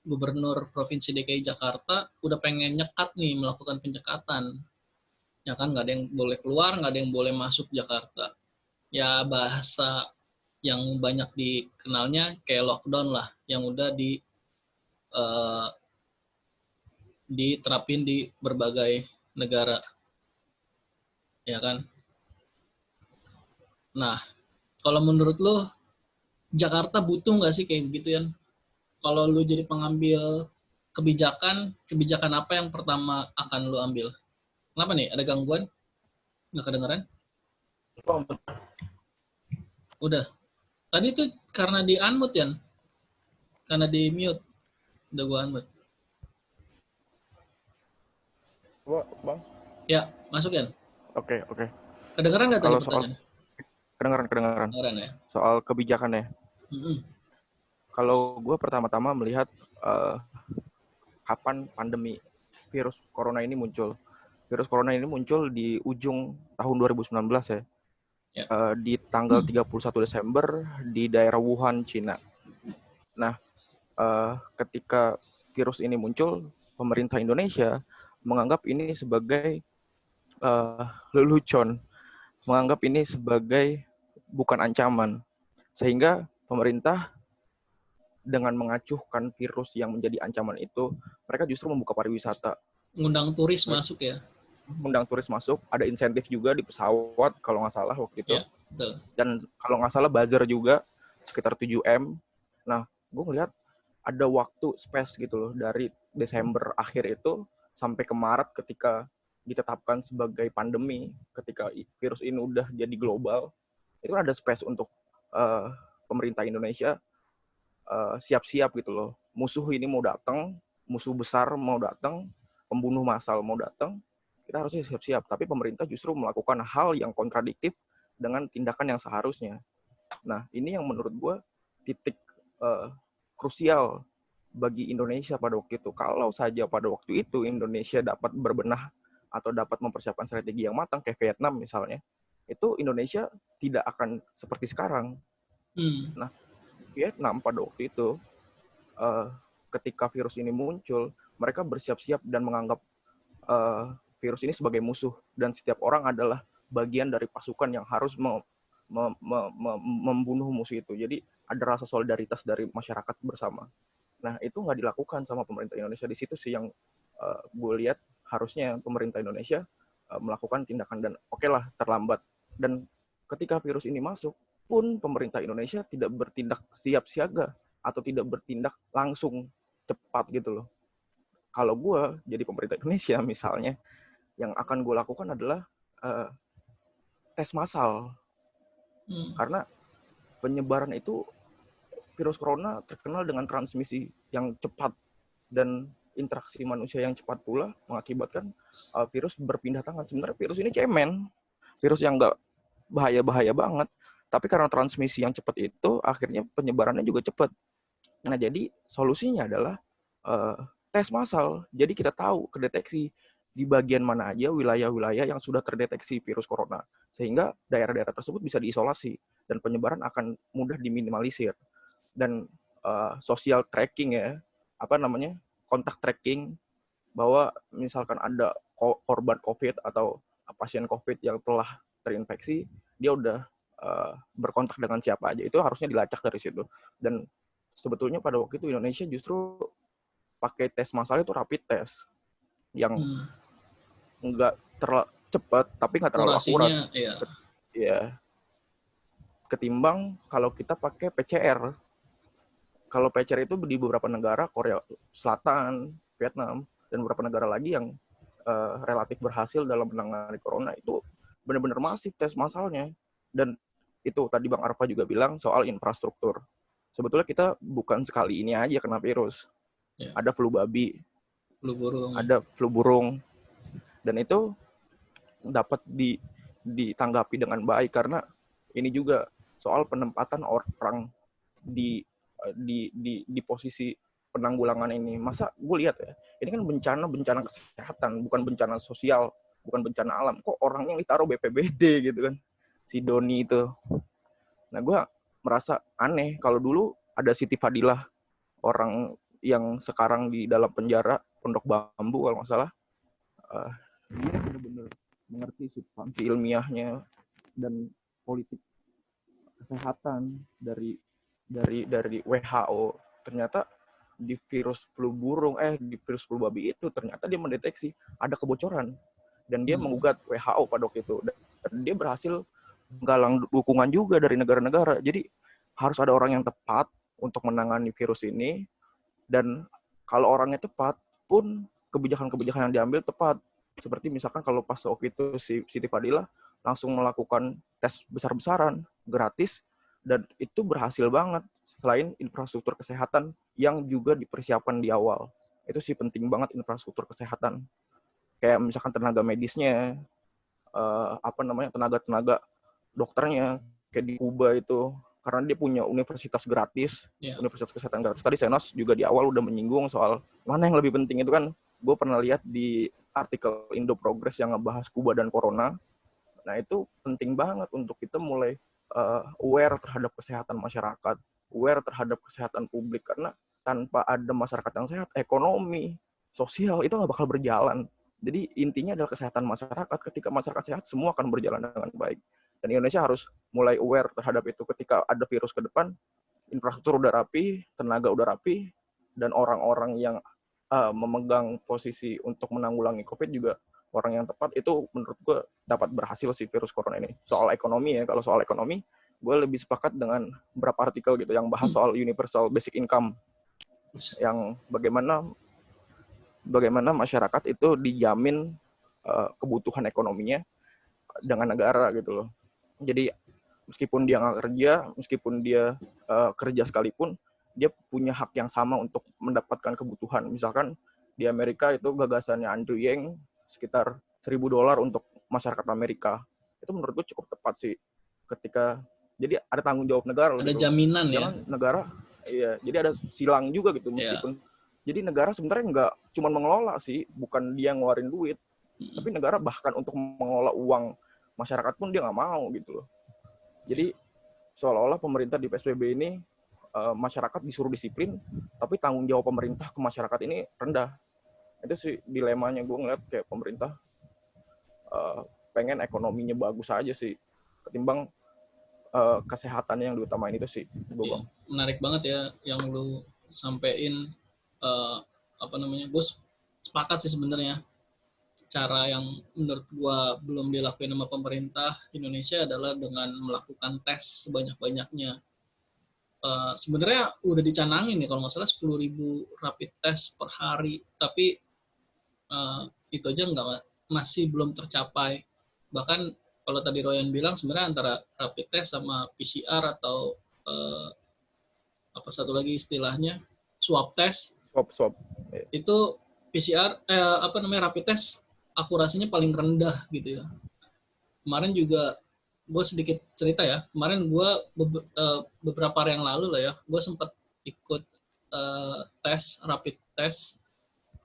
Gubernur Provinsi DKI Jakarta udah pengen nyekat nih, melakukan penyekatan. Ya kan, nggak ada yang boleh keluar, nggak ada yang boleh masuk Jakarta. Ya bahasa yang banyak dikenalnya kayak lockdown lah, yang udah diterapin di berbagai negara. Ya kan? Nah, kalau menurut lo, Jakarta butuh nggak sih kayak begitu ya? Kalau lu jadi pengambil kebijakan apa yang pertama akan lu ambil? Kenapa nih? Ada gangguan? Nggak kedengeran? Udah. Tadi tuh karena di unmute ya? Karena di mute. Udah gua unmute. Bang? Ya, masuk ya? Oke. Kedengeran nggak tadi pertanyaan? Kedengeran ya? Soal kebijakan ya? Kalau gue pertama-tama melihat kapan pandemi virus corona ini muncul. Virus corona ini muncul di ujung tahun 2019 ya. Ya. Di tanggal 31 Desember di daerah Wuhan, Cina. Nah, ketika virus ini muncul, pemerintah Indonesia menganggap ini sebagai lelucon, menganggap ini sebagai bukan ancaman. Sehingga pemerintah dengan mengacuhkan virus yang menjadi ancaman itu, mereka justru membuka pariwisata. Ngundang turis masuk ya? Undang turis masuk, ada insentif juga di pesawat kalau nggak salah waktu itu. Ya, betul. Dan kalau nggak salah buzzer juga sekitar 7M. Nah, gue ngeliat ada waktu space gitu loh dari Desember akhir itu sampai ke Maret ketika ditetapkan sebagai pandemi, ketika virus ini udah jadi global, itu ada space untuk pemerintah Indonesia siap-siap gitu loh. Musuh ini mau datang, musuh besar mau datang, pembunuh massal mau datang, kita harusnya siap-siap. Tapi pemerintah justru melakukan hal yang kontradiktif dengan tindakan yang seharusnya. Nah, ini yang menurut gue titik krusial bagi Indonesia pada waktu itu. Kalau saja pada waktu itu Indonesia dapat berbenah atau dapat mempersiapkan strategi yang matang, kayak Vietnam misalnya, itu Indonesia tidak akan seperti sekarang. Nah, Vietnam pada waktu itu, ketika virus ini muncul, mereka bersiap-siap dan menganggap virus ini sebagai musuh, dan setiap orang adalah bagian dari pasukan yang harus membunuh musuh itu. Jadi ada rasa solidaritas dari masyarakat bersama. Nah, itu nggak dilakukan sama pemerintah Indonesia. Di situ sih yang gue lihat harusnya pemerintah Indonesia melakukan tindakan, dan oke lah terlambat. Dan ketika virus ini masuk pun pemerintah Indonesia tidak bertindak siap siaga atau tidak bertindak langsung cepat gitu loh. Kalau gue jadi pemerintah Indonesia misalnya, yang akan gue lakukan adalah tes massal. Karena penyebaran itu, virus corona terkenal dengan transmisi yang cepat dan interaksi manusia yang cepat pula mengakibatkan virus berpindah tangan. Sebenarnya virus ini cemen, virus yang nggak bahaya-bahaya banget. Tapi karena transmisi yang cepat itu, akhirnya penyebarannya juga cepat. Nah, jadi solusinya adalah tes massal. Jadi kita tahu, kedeteksi di bagian mana aja wilayah-wilayah yang sudah terdeteksi virus corona. Sehingga daerah-daerah tersebut bisa diisolasi dan penyebaran akan mudah diminimalisir. Dan social tracking ya, kontak tracking, bahwa misalkan ada korban COVID atau pasien COVID yang telah terinfeksi, dia udah berkontak dengan siapa aja, itu harusnya dilacak dari situ. Dan sebetulnya pada waktu itu Indonesia justru pakai tes massal itu rapid test yang nggak terlalu cepat tapi nggak terlalu akurat. Ya. Ketimbang kalau kita pakai PCR. Kalau PCR itu di beberapa negara, Korea Selatan, Vietnam, dan beberapa negara lagi yang relatif berhasil dalam menangani corona, itu benar-benar masif tes massalnya. Dan itu tadi Bang Arfa juga bilang soal infrastruktur. Sebetulnya kita bukan sekali ini aja kena virus. Ya. Ada flu babi, flu burung, ada flu burung. Dan itu dapat ditanggapi dengan baik karena ini juga soal penempatan orang di posisi penanggulangan ini. Masa gue lihat ya, ini kan bencana kesehatan, bukan bencana sosial, bukan bencana alam. Kok orangnya ditaruh BPBD gitu kan, si Doni itu. Nah, gue merasa aneh kalau dulu ada Siti Fadilah, orang yang sekarang di dalam penjara Pondok Bambu kalau nggak salah. Dia benar-benar mengerti substansi ilmiahnya dan politik kesehatan dari WHO. Ternyata di virus flu babi itu ternyata dia mendeteksi ada kebocoran, dan dia menggugat WHO pada waktu itu, dan dia berhasil menggalang dukungan juga dari negara-negara. Jadi harus ada orang yang tepat untuk menangani virus ini, dan kalau orangnya tepat pun kebijakan-kebijakan yang diambil tepat. Seperti misalkan kalau pas waktu itu si Siti Fadilah langsung melakukan tes besar-besaran gratis, dan itu berhasil banget. Selain infrastruktur kesehatan yang juga dipersiapkan di awal, itu sih penting banget infrastruktur kesehatan. Kayak misalkan tenaga medisnya, tenaga dokternya, kayak di Kuba itu karena dia punya universitas gratis, Yeah. universitas kesehatan gratis. Tadi Senos juga di awal udah menyinggung soal mana yang lebih penting itu kan. Gue pernah lihat di artikel Indo Progress yang ngebahas Kuba dan Corona. Nah itu penting banget untuk kita mulai aware terhadap kesehatan masyarakat, aware terhadap kesehatan publik, karena tanpa ada masyarakat yang sehat, ekonomi, sosial itu nggak bakal berjalan. Jadi intinya adalah kesehatan masyarakat. Ketika masyarakat sehat, semua akan berjalan dengan baik. Dan Indonesia harus mulai aware terhadap itu. Ketika ada virus ke depan, infrastruktur udah rapi, tenaga udah rapi, dan orang-orang yang memegang posisi untuk menanggulangi COVID juga orang yang tepat, itu menurut gue dapat berhasil sih virus corona ini. Soal ekonomi ya, kalau soal ekonomi, gue lebih sepakat dengan beberapa artikel gitu yang bahas soal universal basic income, yang bagaimana masyarakat itu dijamin kebutuhan ekonominya dengan negara gitu loh. Jadi meskipun dia nggak kerja, meskipun dia kerja sekalipun, dia punya hak yang sama untuk mendapatkan kebutuhan. Misalkan di Amerika itu gagasannya Andrew Yang sekitar $1.000 untuk masyarakat Amerika. Itu menurut gue cukup tepat sih. Ketika jadi ada tanggung jawab negara. Ada gitu. jaminan Jangan ya. Negara, iya. Jadi ada silang juga gitu meskipun. Jadi negara sebenarnya nggak cuma mengelola sih, bukan dia ngeluarin duit. Tapi negara bahkan untuk mengelola uang masyarakat pun dia nggak mau gitu loh. Jadi seolah-olah pemerintah di PSBB ini masyarakat disuruh disiplin, tapi tanggung jawab pemerintah ke masyarakat ini rendah. Itu sih dilemanya gue ngeliat kayak pemerintah pengen ekonominya bagus aja sih, ketimbang kesehatannya yang diutamain itu sih. Ya, menarik banget ya yang lu sampein. Gue sepakat sih sebenarnya. Cara yang menurut gua belum dilakuin sama pemerintah Indonesia adalah dengan melakukan tes sebanyak-banyaknya. Sebenarnya udah dicanangin nih kalau nggak salah 10.000 rapid test per hari, tapi itu aja masih belum tercapai. Bahkan kalau tadi Royan bilang sebenarnya antara rapid test sama PCR atau apa satu lagi istilahnya swab test. Swab. Itu PCR rapid test akurasinya paling rendah gitu ya. Kemarin juga gue sedikit cerita ya. Kemarin gue beberapa hari yang lalu lah ya, gue sempat ikut rapid test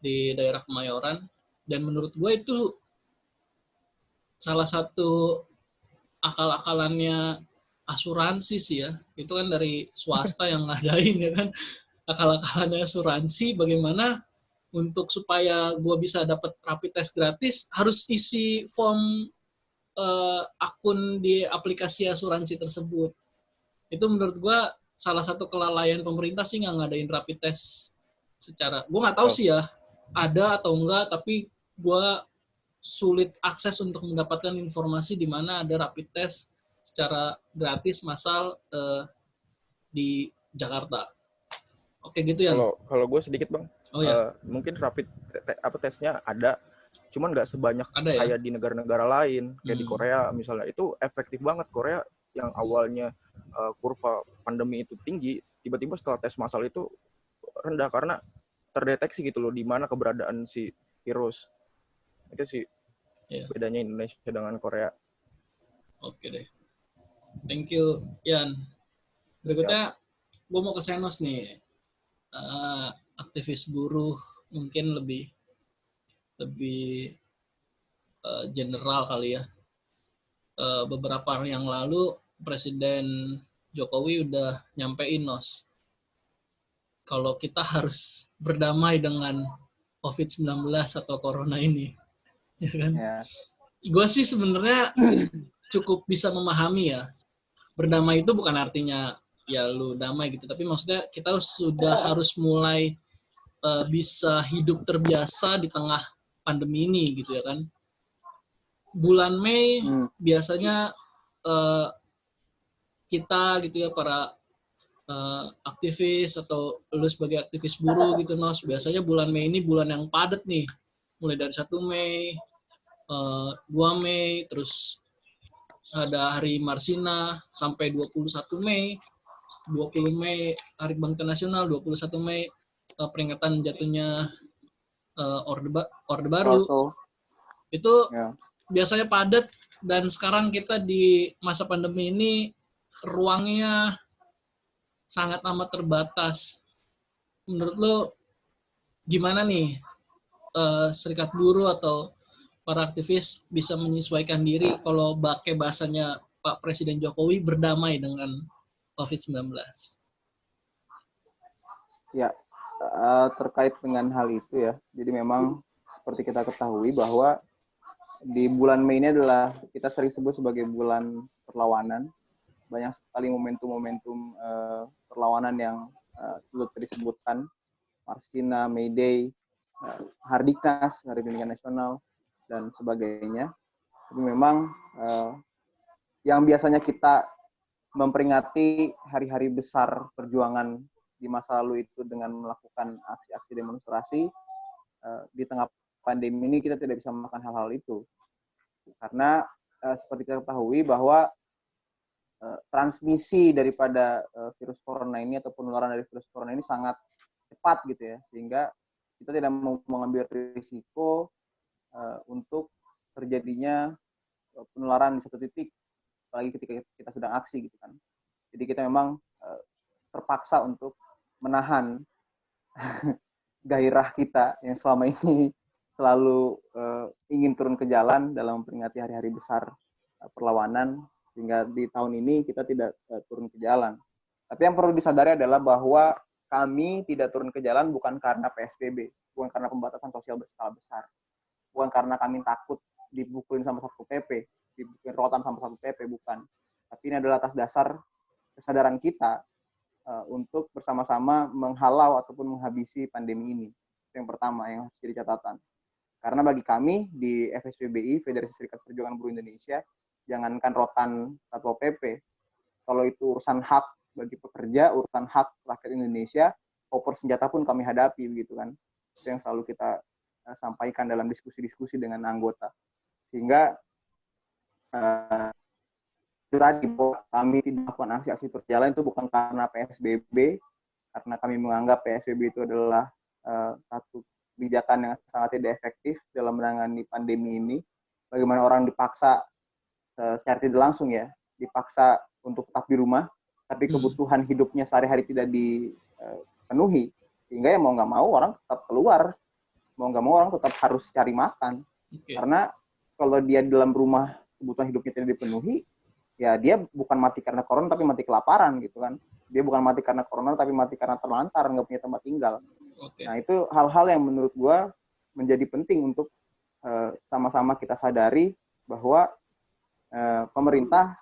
di daerah Kemayoran, dan menurut gue itu salah satu akal-akalannya asuransi sih ya. Itu kan dari swasta yang ngadain ya kan. Akal-akalannya asuransi, bagaimana untuk supaya gue bisa dapat rapid test gratis harus isi form akun di aplikasi asuransi tersebut. Itu menurut gue salah satu kelalaian pemerintah sih nggak ngadain rapid test secara, gue nggak tahu sih ya ada atau enggak, tapi gue sulit akses untuk mendapatkan informasi di mana ada rapid test secara gratis massal di Jakarta. Oke gitu ya. Kalau gue sedikit bang, mungkin rapid tesnya ada, cuman nggak sebanyak kayak di negara-negara lain, kayak di Korea misalnya. Itu efektif banget. Korea yang awalnya kurva pandemi itu tinggi, tiba-tiba setelah tes massal itu rendah karena terdeteksi gitu loh di mana keberadaan si virus. Itu sih bedanya Indonesia dengan Korea. Oke deh, thank you Yan. Berikutnya gue mau ke Senos nih. Aktivis buruh mungkin lebih general kali ya. Beberapa hari yang lalu Presiden Jokowi udah nyampein kalau kita harus berdamai dengan COVID-19 atau Corona ini, ya kan? Yeah. Gue sih sebenarnya cukup bisa memahami ya. Berdamai itu bukan artinya ya lu damai gitu, tapi maksudnya kita sudah harus mulai bisa hidup terbiasa di tengah pandemi ini gitu ya kan. Bulan Mei biasanya kita gitu ya para aktivis atau lu sebagai aktivis buruh gitu biasanya bulan Mei ini bulan yang padat nih, mulai dari 1 Mei, 2 Mei, terus ada Hari Marsina sampai 21 Mei, 20 Mei Hari Kebangkitan Nasional, 21 Mei peringatan jatuhnya Orde Baru. Itu biasanya padat, dan sekarang kita di masa pandemi ini ruangnya sangat amat terbatas. Menurut lo gimana nih serikat buruh atau para aktivis bisa menyesuaikan diri kalau pakai bahasanya Pak Presiden Jokowi berdamai dengan COVID-19? Ya, terkait dengan hal itu ya. Jadi memang seperti kita ketahui bahwa di bulan Mei ini adalah kita sering sebut sebagai bulan perlawanan. Banyak sekali momentum-momentum perlawanan yang turut disebutkan. Marsina, May Day, Hardiknas, Hari Pendidikan Nasional, dan sebagainya. Tapi memang yang biasanya kita memperingati hari-hari besar perjuangan di masa lalu itu dengan melakukan aksi-aksi demonstrasi, di tengah pandemi ini kita tidak bisa melakukan hal-hal itu. Karena seperti kita ketahui bahwa transmisi daripada virus corona ini atau penularan dari virus corona ini sangat cepat gitu ya, sehingga kita tidak mau mengambil risiko untuk terjadinya penularan di satu titik, apalagi ketika kita sedang aksi gitu kan. Jadi kita memang terpaksa untuk menahan gairah kita yang selama ini selalu ingin turun ke jalan dalam memperingati hari-hari besar perlawanan, sehingga di tahun ini kita tidak turun ke jalan. Tapi yang perlu disadari adalah bahwa kami tidak turun ke jalan bukan karena PSBB, bukan karena pembatasan sosial berskala besar, bukan karena kami takut dipukulin sama Satpol PP, dipukulin rotan sama Satpol PP, bukan. Tapi ini adalah atas dasar kesadaran kita untuk bersama-sama menghalau ataupun menghabisi pandemi ini. Itu yang pertama yang harus jadi catatan. Karena bagi kami di FSPBI, Federasi Serikat Perjuangan Buruh Indonesia, jangankan rotan Satpol PP, kalau itu urusan hak bagi pekerja, urusan hak rakyat Indonesia, oper senjata pun kami hadapi, begitu kan. Itu yang selalu kita sampaikan dalam diskusi-diskusi dengan anggota. Sehingga tadi kami tidak melakukan aksi-aksi berjalan itu bukan karena PSBB, karena kami menganggap PSBB itu adalah satu kebijakan yang sangat tidak efektif dalam menangani pandemi ini. Bagaimana orang dipaksa secara tidak langsung ya, dipaksa untuk tetap di rumah, tapi kebutuhan hidupnya sehari-hari tidak dipenuhi, sehingga ya mau nggak mau orang tetap keluar, mau nggak mau orang tetap harus cari makan. Karena kalau dia di dalam rumah kebutuhan hidupnya tidak dipenuhi, ya dia bukan mati karena corona tapi mati kelaparan gitu kan. Dia bukan mati karena corona tapi mati karena terlantar, nggak punya tempat tinggal. Nah itu hal-hal yang menurut gua menjadi penting untuk sama-sama kita sadari bahwa pemerintah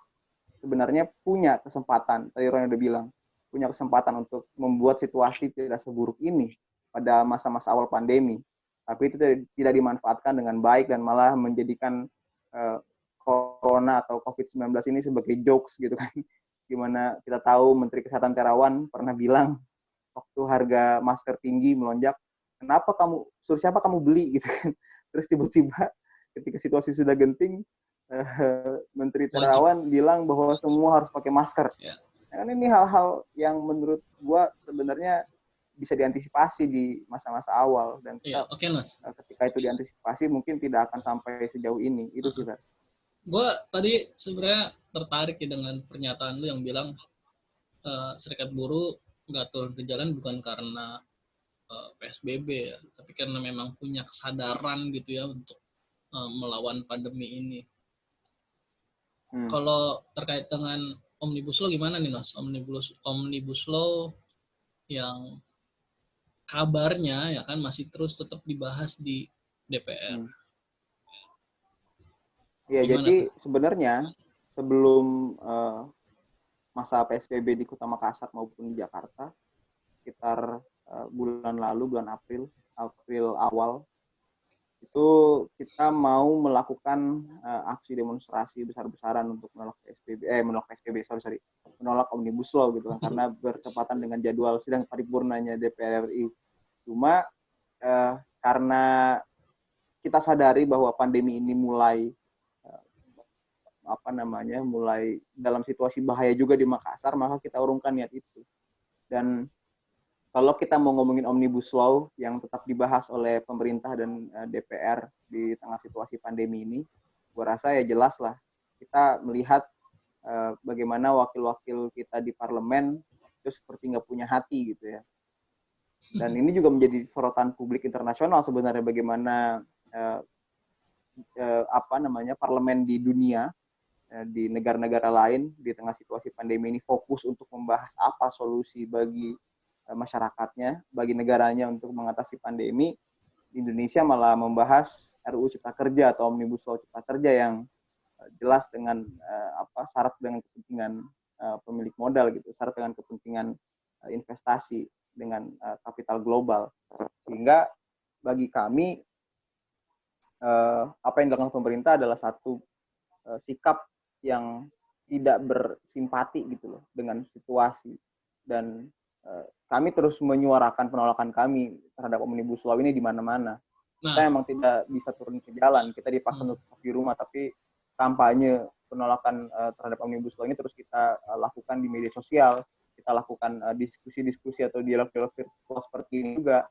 sebenarnya punya kesempatan, tadi Ron udah bilang, punya kesempatan untuk membuat situasi tidak seburuk ini pada masa-masa awal pandemi. Tapi itu tidak dimanfaatkan dengan baik dan malah menjadikan corona atau COVID-19 ini sebagai jokes gitu kan. Gimana kita tahu Menteri Kesehatan Terawan pernah bilang waktu harga masker tinggi melonjak, kenapa kamu, suruh siapa kamu beli gitu kan. Terus tiba-tiba ketika situasi sudah genting, Menteri Terawan bilang bahwa semua harus pakai masker. Ya. Nah, ini hal-hal yang menurut gua sebenarnya bisa diantisipasi di masa-masa awal dan kita, ketika itu diantisipasi mungkin tidak akan sampai sejauh ini. Itu sih, Pak. Gua tadi sebenarnya tertarik ya dengan pernyataan lu yang bilang serikat buruh nggak turun ke jalan bukan karena PSBB ya, tapi karena memang punya kesadaran gitu ya untuk melawan pandemi ini. Kalau terkait dengan Omnibus Law gimana nih, Mas? Omnibus Law yang kabarnya ya kan masih terus tetap dibahas di DPR. Ya, jadi sebenarnya sebelum masa PSBB di Kota Makassar maupun di Jakarta, sekitar bulan lalu, bulan April awal, itu kita mau melakukan aksi demonstrasi besar-besaran untuk menolak menolak Omnibus Law gitu kan, karena bertepatan dengan jadwal sidang paripurnanya DPR RI. Cuma karena kita sadari bahwa pandemi ini mulai mulai dalam situasi bahaya juga di Makassar, maka kita urungkan niat itu. Dan kalau kita mau ngomongin Omnibus Law yang tetap dibahas oleh pemerintah dan DPR di tengah situasi pandemi ini, gue rasa ya jelas lah. Kita melihat bagaimana wakil-wakil kita di parlemen itu seperti nggak punya hati gitu ya. Dan ini juga menjadi sorotan publik internasional sebenarnya bagaimana parlemen di dunia, di negara-negara lain di tengah situasi pandemi ini fokus untuk membahas apa solusi bagi masyarakatnya, bagi negaranya untuk mengatasi pandemi. Indonesia malah membahas RUU Cipta Kerja atau Omnibus Law Cipta Kerja yang jelas dengan syarat dengan kepentingan pemilik modal gitu, syarat dengan kepentingan investasi dengan kapital global. Sehingga bagi kami apa yang dilakukan pemerintah adalah satu sikap yang tidak bersimpati gitu loh dengan situasi, dan kami terus menyuarakan penolakan kami terhadap Omnibus Law ini di mana-mana. Kita emang tidak bisa turun ke jalan, kita dipaksa untuk di rumah, tapi kampanye penolakan terhadap Omnibus Law ini terus kita lakukan di media sosial, kita lakukan diskusi-diskusi atau dialog-dialog virtual seperti ini juga.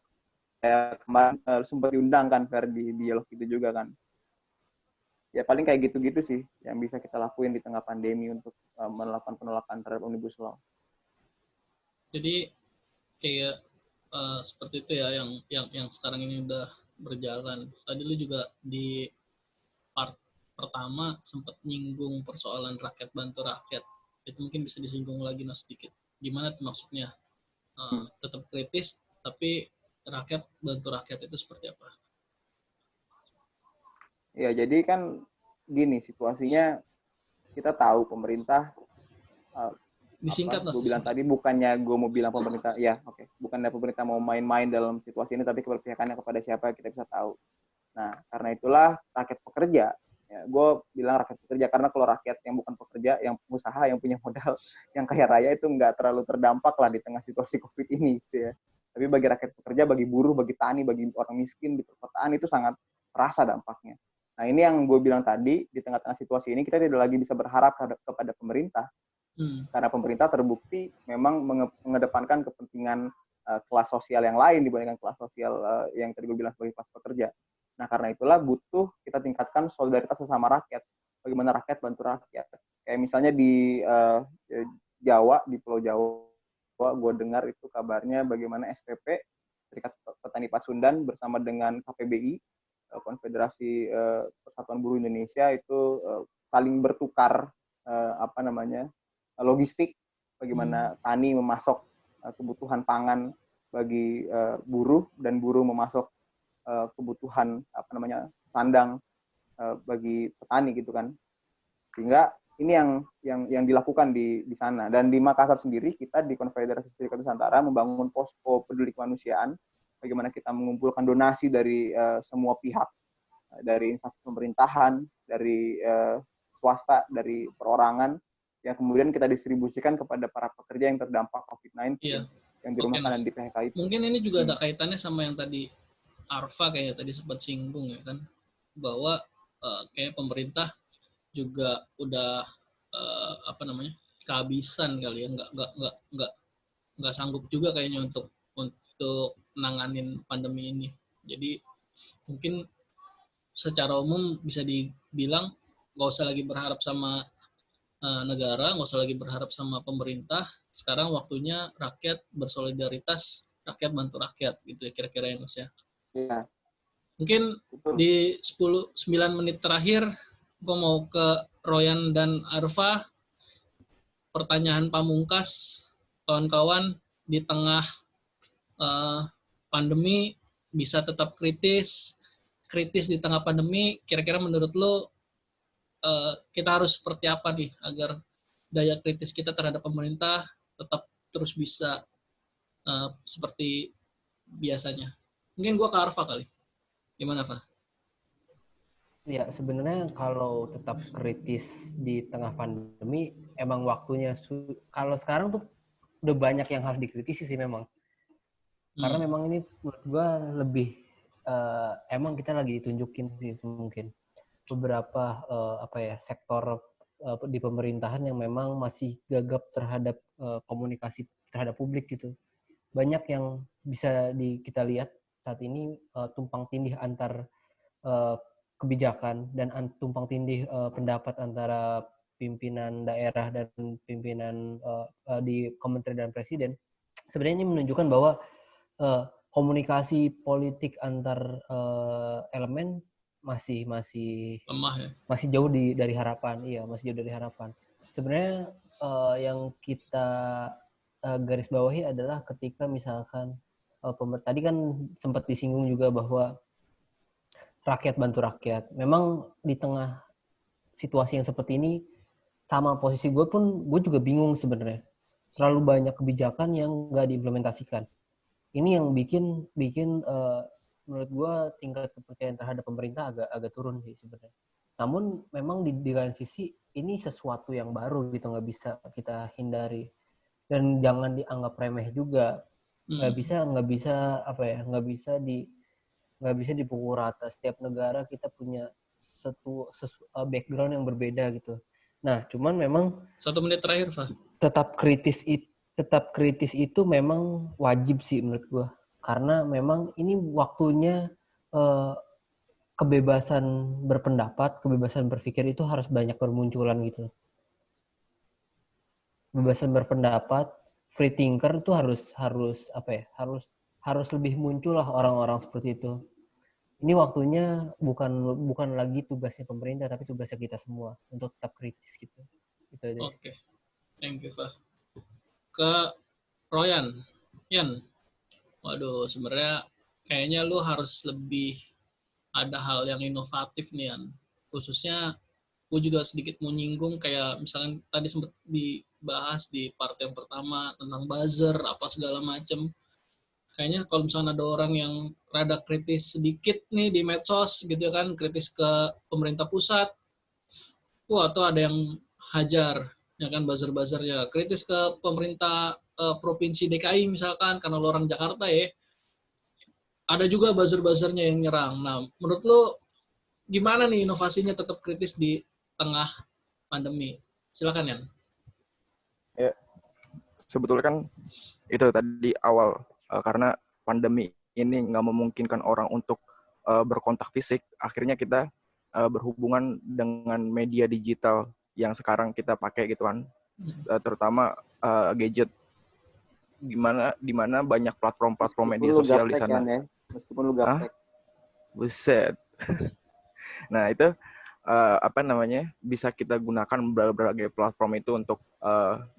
Saya kemarin sempat diundang kan di dialog itu juga kan. Ya paling kayak gitu-gitu sih yang bisa kita lakuin di tengah pandemi untuk melakukan penolakan terhadap Omnibus Law. Jadi kayak seperti itu ya yang sekarang ini udah berjalan. Tadi lu juga di part pertama sempat nyinggung persoalan rakyat bantu rakyat. Itu mungkin bisa disinggung lagi sedikit. Gimana tuh maksudnya? Tetap kritis tapi rakyat bantu rakyat itu seperti apa? Ya, jadi kan gini situasinya, kita tahu pemerintah disingkat gue bilang tadi, bukannya gue mau bilang pemerintah, ya oke, bukannya pemerintah mau main-main dalam situasi ini, tapi keberpihakannya kepada siapa kita bisa tahu. Nah, karena itulah rakyat pekerja, ya, gue bilang rakyat pekerja karena kalau rakyat yang bukan pekerja, yang pengusaha, yang punya modal, yang kaya raya itu nggak terlalu terdampak lah di tengah situasi COVID ini gitu ya. Tapi bagi rakyat pekerja, bagi buruh, bagi tani, bagi orang miskin di perkotaan itu sangat terasa dampaknya. Nah, ini yang gue bilang tadi, di tengah-tengah situasi ini kita tidak lagi bisa berharap kepada pemerintah. Karena pemerintah terbukti memang mengedepankan kepentingan kelas sosial yang lain dibandingkan kelas sosial yang tadi gue bilang sebagai kelas pekerja. Nah, karena itulah butuh kita tingkatkan solidaritas sesama rakyat. Bagaimana rakyat bantu rakyat. Kayak misalnya di Jawa, di Pulau Jawa, gue dengar itu kabarnya bagaimana SPP, Serikat Petani Pasundan bersama dengan KPBI, Konfederasi Persatuan Buruh Indonesia itu saling bertukar logistik, bagaimana tani memasok kebutuhan pangan bagi buruh dan buruh memasok kebutuhan sandang bagi petani gitu kan. Sehingga ini yang dilakukan di sana. Dan di Makassar sendiri kita di Konfederasi Serikat Nusantara membangun posko peduli kemanusiaan, bagaimana kita mengumpulkan donasi dari semua pihak, dari instansi pemerintahan, dari swasta, dari perorangan, yang kemudian kita distribusikan kepada para pekerja yang terdampak COVID-19 yang dirumahkan dan di PHK itu. Mungkin ini juga ada kaitannya sama yang tadi Arfa kayak tadi sempat singgung ya kan, bahwa kayak pemerintah juga udah kehabisan kali ya, nggak sanggup juga kayaknya untuk nanganin pandemi ini. Jadi mungkin secara umum bisa dibilang nggak usah lagi berharap sama negara, nggak usah lagi berharap sama pemerintah. Sekarang waktunya rakyat bersolidaritas, rakyat bantu rakyat gitu ya kira-kira ya Mas ya. Iya. Mungkin di 9 menit terakhir gue mau ke Royan dan Arfa. Pertanyaan pamungkas, kawan-kawan, di tengah pandemi bisa tetap kritis di tengah pandemi, kira-kira menurut lo kita harus seperti apa nih agar daya kritis kita terhadap pemerintah tetap terus bisa seperti biasanya? Mungkin gue ke Arfa kali. Gimana, Pak? Ya, sebenarnya kalau tetap kritis di tengah pandemi, emang waktunya. Kalau sekarang tuh udah banyak yang harus dikritisi sih memang. Karena memang ini menurut gue lebih, emang kita lagi ditunjukin sih mungkin beberapa sektor di pemerintahan yang memang masih gagap terhadap komunikasi terhadap publik gitu. Banyak yang bisa kita lihat saat ini tumpang tindih antar kebijakan dan tumpang tindih pendapat antara pimpinan daerah dan pimpinan di Kementerian dan Presiden, sebenarnya ini menunjukkan bahwa komunikasi politik antar elemen masih Lemah ya. masih jauh dari harapan. Iya, masih jauh dari harapan. Sebenarnya yang kita garis bawahi adalah ketika misalkan tadi kan sempat disinggung juga bahwa rakyat bantu rakyat. Memang di tengah situasi yang seperti ini, sama posisi gue pun, gue juga bingung sebenarnya. Terlalu banyak kebijakan yang nggak diimplementasikan. Ini yang bikin menurut gue tingkat kepercayaan terhadap pemerintah agak turun sih sebenarnya. Namun memang di lain sisi ini sesuatu yang baru gitu, nggak bisa kita hindari, dan jangan dianggap remeh juga. Nggak bisa dipukul rata. Setiap negara kita punya background yang berbeda gitu. Nah, cuman memang 1 menit terakhir, Fah. tetap kritis itu memang wajib sih menurut gua. Karena memang ini waktunya kebebasan berpendapat, kebebasan berpikir itu harus banyak bermunculan gitu. Kebebasan berpendapat, free thinker itu harus lebih muncul lah orang-orang seperti itu. Ini waktunya bukan lagi tugasnya pemerintah, tapi tugasnya kita semua untuk tetap kritis gitu. Gitu aja. Oke. Thank you, Fah. Ke Royan. Yan. Waduh, sebenarnya kayaknya lu harus lebih ada hal yang inovatif nih, Yan. Khususnya gue juga sedikit mau nyinggung kayak misalkan tadi sempat dibahas di part yang pertama tentang buzzer, apa segala macem. Kayaknya kalau misalnya ada orang yang rada kritis sedikit nih di medsos gitu kan, kritis ke pemerintah pusat, atau ada yang hajar, ya kan, buzzer-buzzernya, kritis ke pemerintah provinsi DKI misalkan, karena lo orang Jakarta ya, ada juga buzzer-buzzernya yang nyerang. Nah, menurut lo gimana nih inovasinya tetap kritis di tengah pandemi? Silakan, Yan. Ya, sebetulnya kan itu tadi awal, karena pandemi ini nggak memungkinkan orang untuk berkontak fisik, akhirnya kita berhubungan dengan media digital yang sekarang kita pakai gitu kan, terutama gadget, di mana banyak platform-platform media sosial di sana. Ya? Meskipun lu gaptek. Buset. Nah, itu bisa kita gunakan berbagai platform itu untuk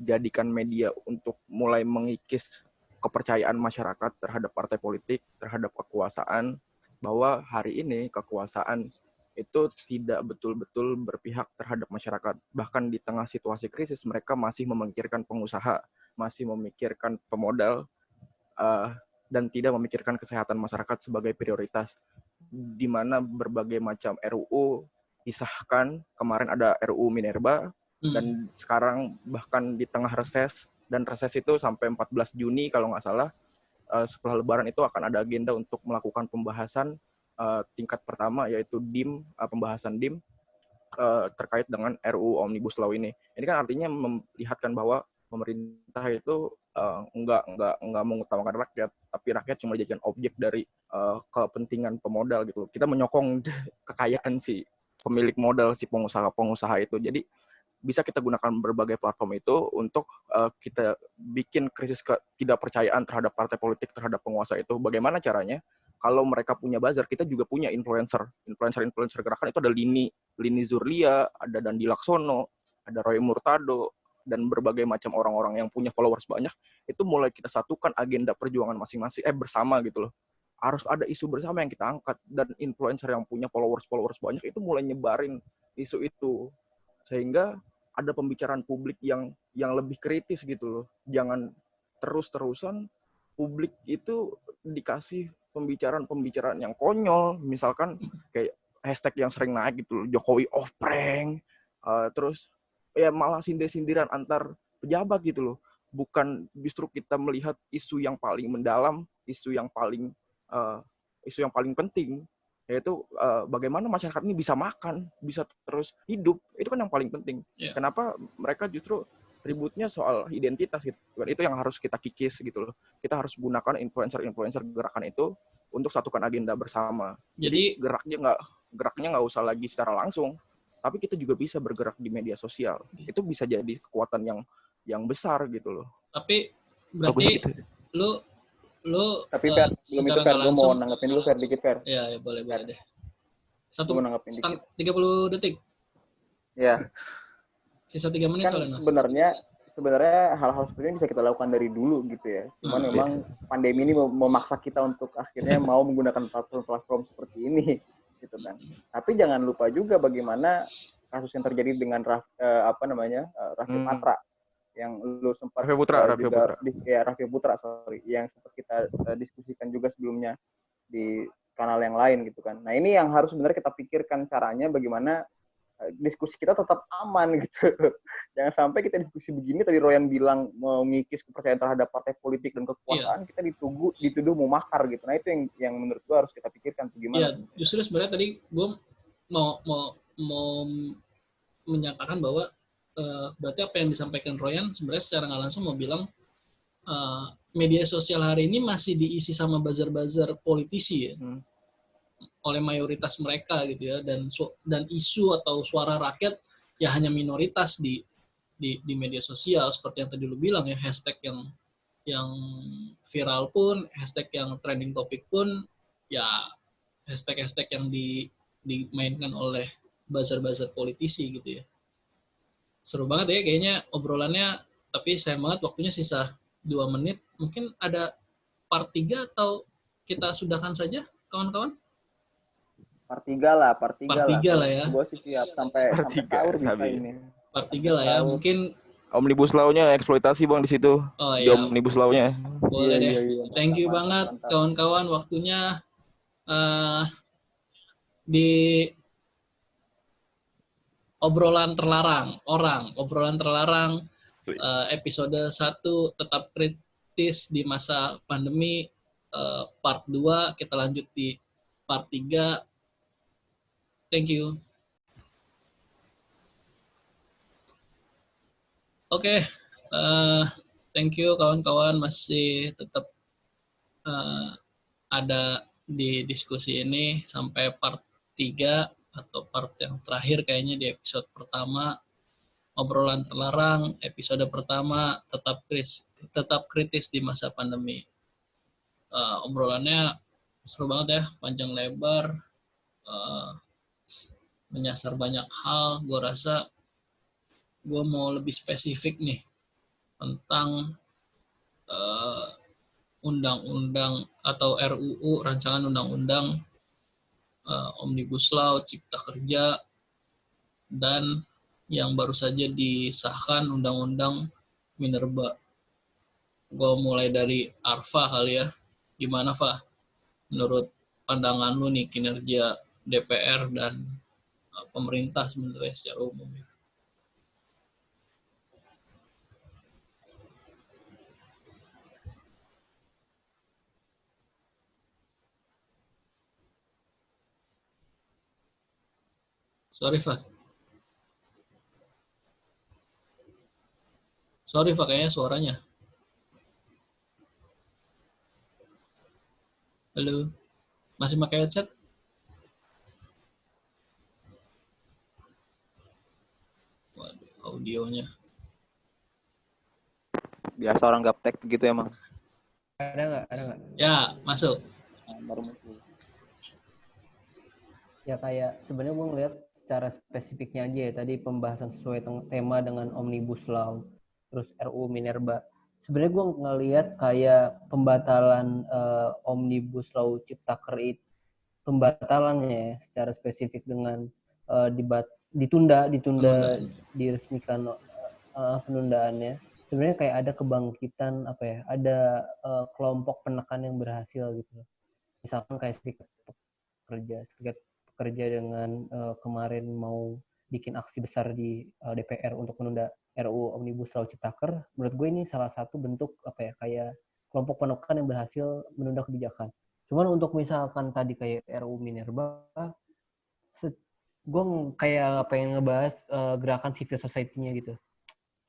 jadikan media untuk mulai mengikis kepercayaan masyarakat terhadap partai politik, terhadap kekuasaan, bahwa hari ini kekuasaan itu tidak betul-betul berpihak terhadap masyarakat. Bahkan di tengah situasi krisis, mereka masih memikirkan pengusaha, masih memikirkan pemodal, dan tidak memikirkan kesehatan masyarakat sebagai prioritas. Di mana berbagai macam RUU disahkan, kemarin ada RUU Minerba, dan sekarang bahkan di tengah reses, dan reses itu sampai 14 Juni kalau nggak salah, setelah Lebaran itu akan ada agenda untuk melakukan pembahasan tingkat pertama, yaitu DIM, pembahasan DIM terkait dengan RUU Omnibus Law ini. Ini kan artinya melihatkan bahwa pemerintah itu nggak mengutamakan rakyat, tapi rakyat cuma dijadikan objek dari kepentingan pemodal gitu. Kita menyokong kekayaan si pemilik modal, si pengusaha itu. Jadi bisa kita gunakan berbagai platform itu untuk kita bikin krisis ketidakpercayaan terhadap partai politik, terhadap penguasa itu. Bagaimana caranya? Kalau mereka punya buzzer, kita juga punya influencer gerakan itu. Ada Lini Zurlia, ada Dandi Laksono, ada Roy Murtado, dan berbagai macam orang-orang yang punya followers banyak. Itu mulai kita satukan agenda perjuangan masing-masing bersama gitu loh. Harus ada isu bersama yang kita angkat, dan influencer yang punya followers banyak itu mulai nyebarin isu itu, sehingga ada pembicaraan publik yang lebih kritis gitu loh. Jangan terus-terusan publik itu dikasih pembicaraan yang konyol, misalkan kayak hashtag yang sering naik gitu loh, Jokowi off prank, terus ya malah sindir-sindiran antar pejabat gitu loh. Bukan justru kita melihat isu yang paling mendalam, isu yang paling penting, yaitu bagaimana masyarakat ini bisa makan, bisa terus hidup. Itu kan yang paling penting. Yeah. Kenapa mereka justru ributnya soal identitas gitu. Itu yang harus kita kikis gitu loh. Kita harus gunakan influencer gerakan itu untuk satukan agenda bersama. Jadi geraknya nggak usah lagi secara langsung, tapi kita juga bisa bergerak di media sosial. Itu bisa jadi kekuatan yang besar gitu loh. Tapi berarti gitu. lu Tapi Fer, belum itu Fer, gue mau nanggepin dulu Fer dikit Fer. Ya boleh deh. Gue mau nanggepin dikit. 30 detik. Ya. Sisa 3 menit Kan soalnya. Sebenarnya hal-hal seperti ini bisa kita lakukan dari dulu gitu ya. Cuman memang pandemi ini memaksa kita untuk akhirnya mau menggunakan platform seperti ini gitu kan. Tapi jangan lupa juga bagaimana kasus yang terjadi dengan Raffi Patra yang lu sempat Raffi Putra yang sempat kita diskusikan juga sebelumnya di kanal yang lain gitu kan. Nah, ini yang harus sebenarnya kita pikirkan caranya bagaimana diskusi kita tetap aman gitu. Jangan sampai kita diskusi begini, tadi Royan bilang mau ngikis kepercayaan terhadap partai politik dan kekuasaan, kita dituduh mau makar gitu. Nah, itu yang menurut gua harus kita pikirkan gimana. Iya, justru sebenarnya tadi gua mau menyatakan bahwa berarti apa yang disampaikan Royan sebenarnya secara nggak langsung mau bilang media sosial hari ini masih diisi sama buzzer-buzzer politisi ya. Oleh mayoritas mereka gitu ya, dan isu atau suara rakyat ya hanya minoritas di media sosial seperti yang tadi lu bilang ya, hashtag yang viral pun, hashtag yang trending topik pun ya hashtag yang dimainkan oleh buzzer politisi gitu ya. Seru banget ya kayaknya obrolannya, tapi sayang banget waktunya sisa 2 menit. Mungkin ada part 3 atau kita sudahkan saja kawan-kawan? Part 3 lah ya. Gue sih siap sampai sahur bisa ini. Part 3 lah ya. Mungkin Omnibus Law-nya eksploitasi Bang di situ. Oh di iya. Omnibus Law-nya. Boleh deh. Thank you banget kawan-kawan waktunya di obrolan terlarang episode 1 tetap kritis di masa pandemi, part 2 kita lanjut di part 3. Thank you. Oke, thank you kawan-kawan masih tetap ada di diskusi ini sampai part 3 atau part yang terakhir kayaknya di episode pertama obrolan terlarang episode pertama tetap kritis di masa pandemi. Obrolannya seru banget ya, panjang lebar, menyasar banyak hal. Gue rasa gue mau lebih spesifik nih tentang undang-undang atau RUU, rancangan undang-undang Omnibus Law, Cipta Kerja, dan yang baru saja disahkan undang-undang Minerba. Gue mulai dari Arfa kali ya. Gimana, Fa? Menurut pandangan lu nih kinerja DPR dan pemerintah sebenarnya secara umum. Sorry, Fa, kayaknya suaranya. Halo, masih pakai headset? Waduh, audionya. Biasa orang gaptek begitu emang. Ada nggak? Ya, masuk. Baru muncul. Ya kayak sebenarnya gue ngeliat secara spesifiknya aja ya, tadi pembahasan sesuai tema dengan Omnibus Law, terus RUU Minerba. Sebenarnya gue ngeliat kayak pembatalan Omnibus Law Ciptaker itu, pembatalannya ya, secara spesifik dengan ditunda diresmikan penundaannya. Sebenarnya kayak ada kebangkitan ada kelompok penekan yang berhasil gitu. Misalkan kayak serikat pekerja dengan kemarin mau bikin aksi besar di DPR untuk menunda RUU Omnibus Law Ciptaker. Menurut gue ini salah satu bentuk kayak kelompok penekan yang berhasil menunda kebijakan. Cuman untuk misalkan tadi kayak RUU Minerba, gue kayak pengen ngebahas gerakan civil society-nya gitu.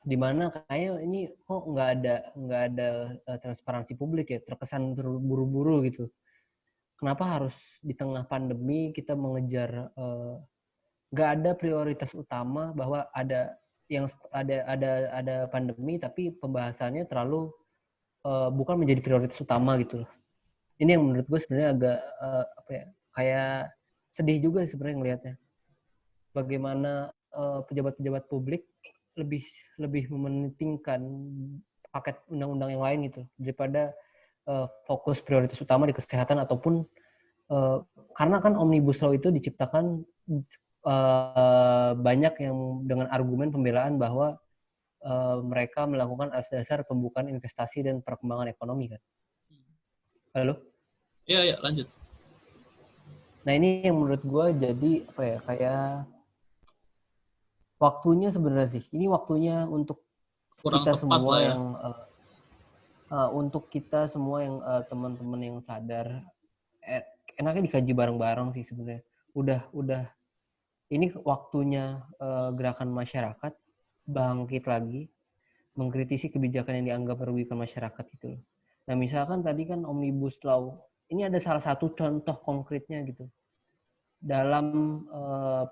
Dimana kayak ini kok nggak ada transparansi publik ya, terkesan terburu-buru gitu. Kenapa harus di tengah pandemi kita mengejar nggak ada prioritas utama bahwa ada yang ada pandemi tapi pembahasannya terlalu bukan menjadi prioritas utama gitu loh. Ini yang menurut gue sebenarnya agak apa ya, kayak sedih juga sebenarnya ngelihatnya. Bagaimana pejabat-pejabat publik lebih mementingkan paket undang-undang yang lain gitu daripada fokus prioritas utama di kesehatan ataupun karena kan Omnibus Law itu diciptakan banyak yang dengan argumen pembelaan bahwa mereka melakukan atas dasar pembukaan investasi dan perkembangan ekonomi kan. Halo? Iya, lanjut. Nah ini yang menurut gue jadi apa ya, kayak waktunya sebenarnya sih. Ini waktunya untuk Kurang kita tepat semua lah ya. yang untuk kita semua yang teman-teman yang sadar, enaknya dikaji bareng-bareng sih sebenarnya. Udah ini waktunya gerakan masyarakat bangkit lagi, mengkritisi kebijakan yang dianggap merugikan masyarakat itu. Nah misalkan tadi kan Omnibus Law, ini ada salah satu contoh konkretnya gitu. Dalam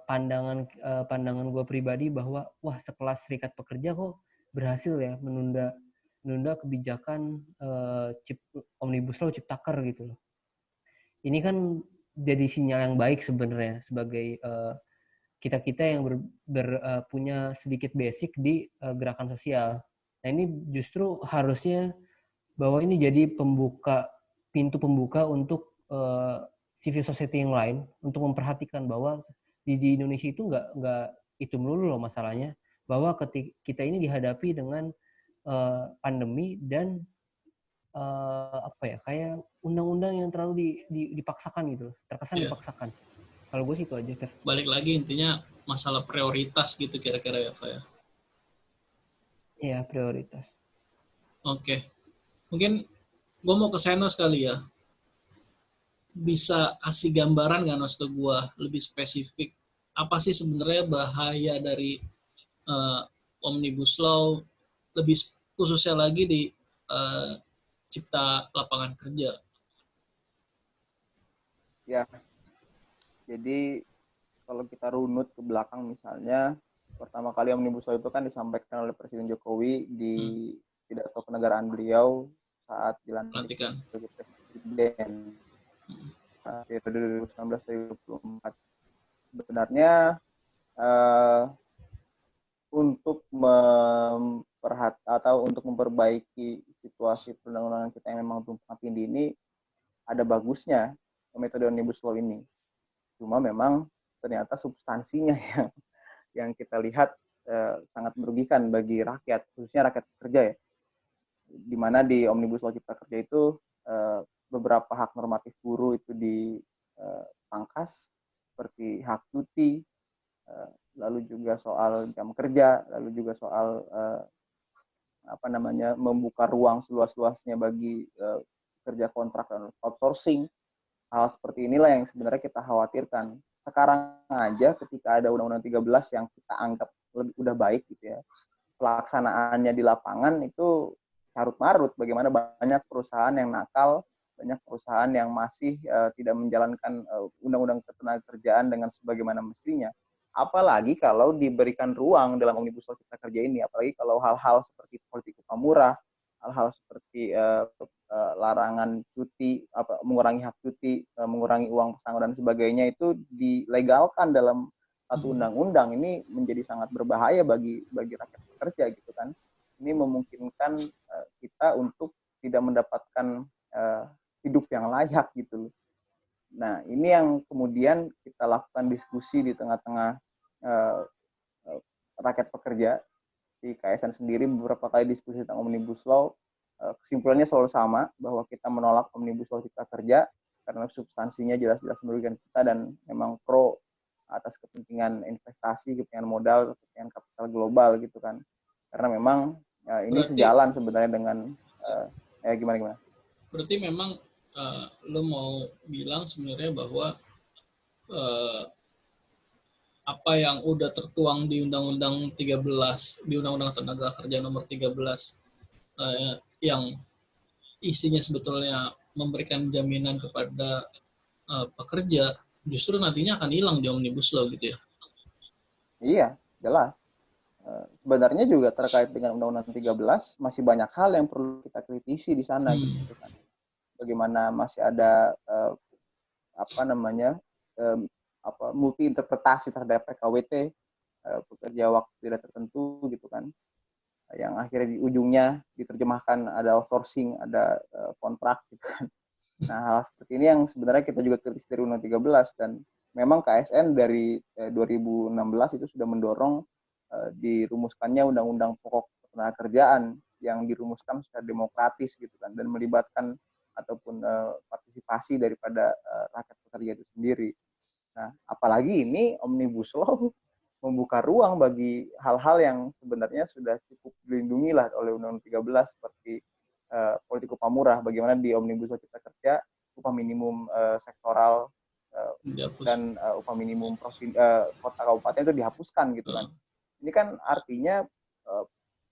pandangan gue pribadi bahwa wah sekelas Serikat Pekerja kok berhasil ya menunda kebijakan Omnibus Law Ciptaker gitu loh. Ini kan jadi sinyal yang baik sebenarnya sebagai kita-kita yang punya sedikit basic di gerakan sosial. Nah ini justru harusnya bahwa ini jadi pintu pembuka untuk civil society yang lain untuk memperhatikan bahwa di Indonesia itu nggak itu melulu loh masalahnya, bahwa ketika kita ini dihadapi dengan pandemi dan apa ya, kayak undang-undang yang terlalu dipaksakan gitu, terkesan dipaksakan. Kalau gue sih itu aja, Fer. Balik lagi intinya masalah prioritas gitu kira-kira ya, Pak ya. Iya, prioritas. Oke. Mungkin gue mau ke Senos kali ya. Bisa kasih gambaran nggak Nos ke gue lebih spesifik apa sih sebenarnya bahaya dari Omnibus Law, lebih khususnya lagi di cipta lapangan kerja? Ya, jadi kalau kita runut ke belakang misalnya, pertama kali Omnibus Law itu kan disampaikan oleh Presiden Jokowi di pidato kenegaraan beliau saat dilantik sebagai Presiden. 2019-2024. Sebenarnya untuk untuk memperbaiki situasi perundang-undangan kita yang memang tumpang tindih ini, ada bagusnya metode Omnibus Law ini. Cuma memang ternyata substansinya yang kita lihat sangat merugikan bagi rakyat, khususnya rakyat pekerja ya. Di mana di Omnibus Law Cipta Kerja itu beberapa hak normatif buruh itu dipangkas, seperti hak cuti, lalu juga soal jam kerja, lalu juga soal membuka ruang seluas-luasnya bagi kerja kontrak dan outsourcing. Hal seperti inilah yang sebenarnya kita khawatirkan. Sekarang aja ketika ada Undang-Undang 13 yang kita anggap udah baik gitu ya, pelaksanaannya di lapangan itu carut-marut. Bagaimana banyak perusahaan yang nakal, banyak perusahaan yang masih tidak menjalankan Undang-Undang Ketenagakerjaan dengan sebagaimana mestinya. Apalagi kalau diberikan ruang dalam Omnibus Law Cipta Kerja ini, apalagi kalau hal-hal seperti politik upah murah, hal-hal seperti larangan cuti, mengurangi hak cuti, mengurangi uang pesangon dan sebagainya itu dilegalkan dalam satu undang-undang. Ini menjadi sangat berbahaya bagi rakyat pekerja gitu kan. Ini memungkinkan kita untuk tidak mendapatkan hidup yang layak gitu loh. Nah, ini yang kemudian kita lakukan diskusi di tengah-tengah rakyat pekerja. Di KSN sendiri beberapa kali diskusi tentang Omnibus Law, kesimpulannya selalu sama, bahwa kita menolak Omnibus Law Cipta Kerja karena substansinya jelas-jelas merugikan kita dan memang pro atas kepentingan investasi, kepentingan modal, kepentingan kapital global gitu kan. Karena memang ini sejalan sebenarnya dengan gimana? Berarti memang lo mau bilang sebenarnya bahwa apa yang udah tertuang di Undang-Undang 13, di Undang-Undang Tenaga Kerja nomor 13 yang isinya sebetulnya memberikan jaminan kepada pekerja, justru nantinya akan hilang di Omnibus Law gitu ya? Iya, jelas. Sebenarnya juga terkait dengan Undang-Undang 13 masih banyak hal yang perlu kita kritisi di sana gitu kan. Bagaimana masih ada multi interpretasi terhadap PKWT, pekerja waktu tidak tertentu gitu kan, yang akhirnya di ujungnya diterjemahkan ada outsourcing, ada kontrak gitu kan. Nah, hal seperti ini yang sebenarnya kita juga kritis dari Undang 13, dan memang KSN dari 2016 itu sudah mendorong dirumuskannya Undang-Undang Pokok Ketenagakerjaan yang dirumuskan secara demokratis gitu kan, dan melibatkan ataupun partisipasi daripada rakyat pekerja itu sendiri. Nah, apalagi ini Omnibus Law membuka ruang bagi hal-hal yang sebenarnya sudah cukup dilindungi lah oleh Undang-Undang 13, seperti politik upah murah. Bagaimana di Omnibus Law Cipta Kerja upah minimum sektoral dan upah minimum kota kabupaten itu dihapuskan gitu kan. Ini kan artinya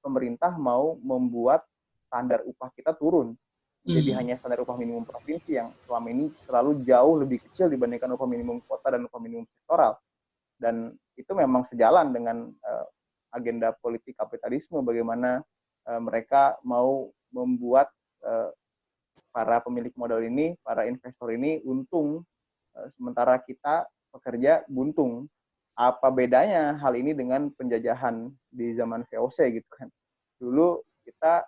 pemerintah mau membuat standar upah kita turun. Jadi hanya standar upah minimum provinsi yang selama ini selalu jauh lebih kecil dibandingkan upah minimum kota dan upah minimum sektoral. Dan itu memang sejalan dengan agenda politik kapitalisme, bagaimana mereka mau membuat para pemilik modal ini, para investor ini untung, sementara kita pekerja buntung. Apa bedanya hal ini dengan penjajahan di zaman VOC gitu kan? Dulu kita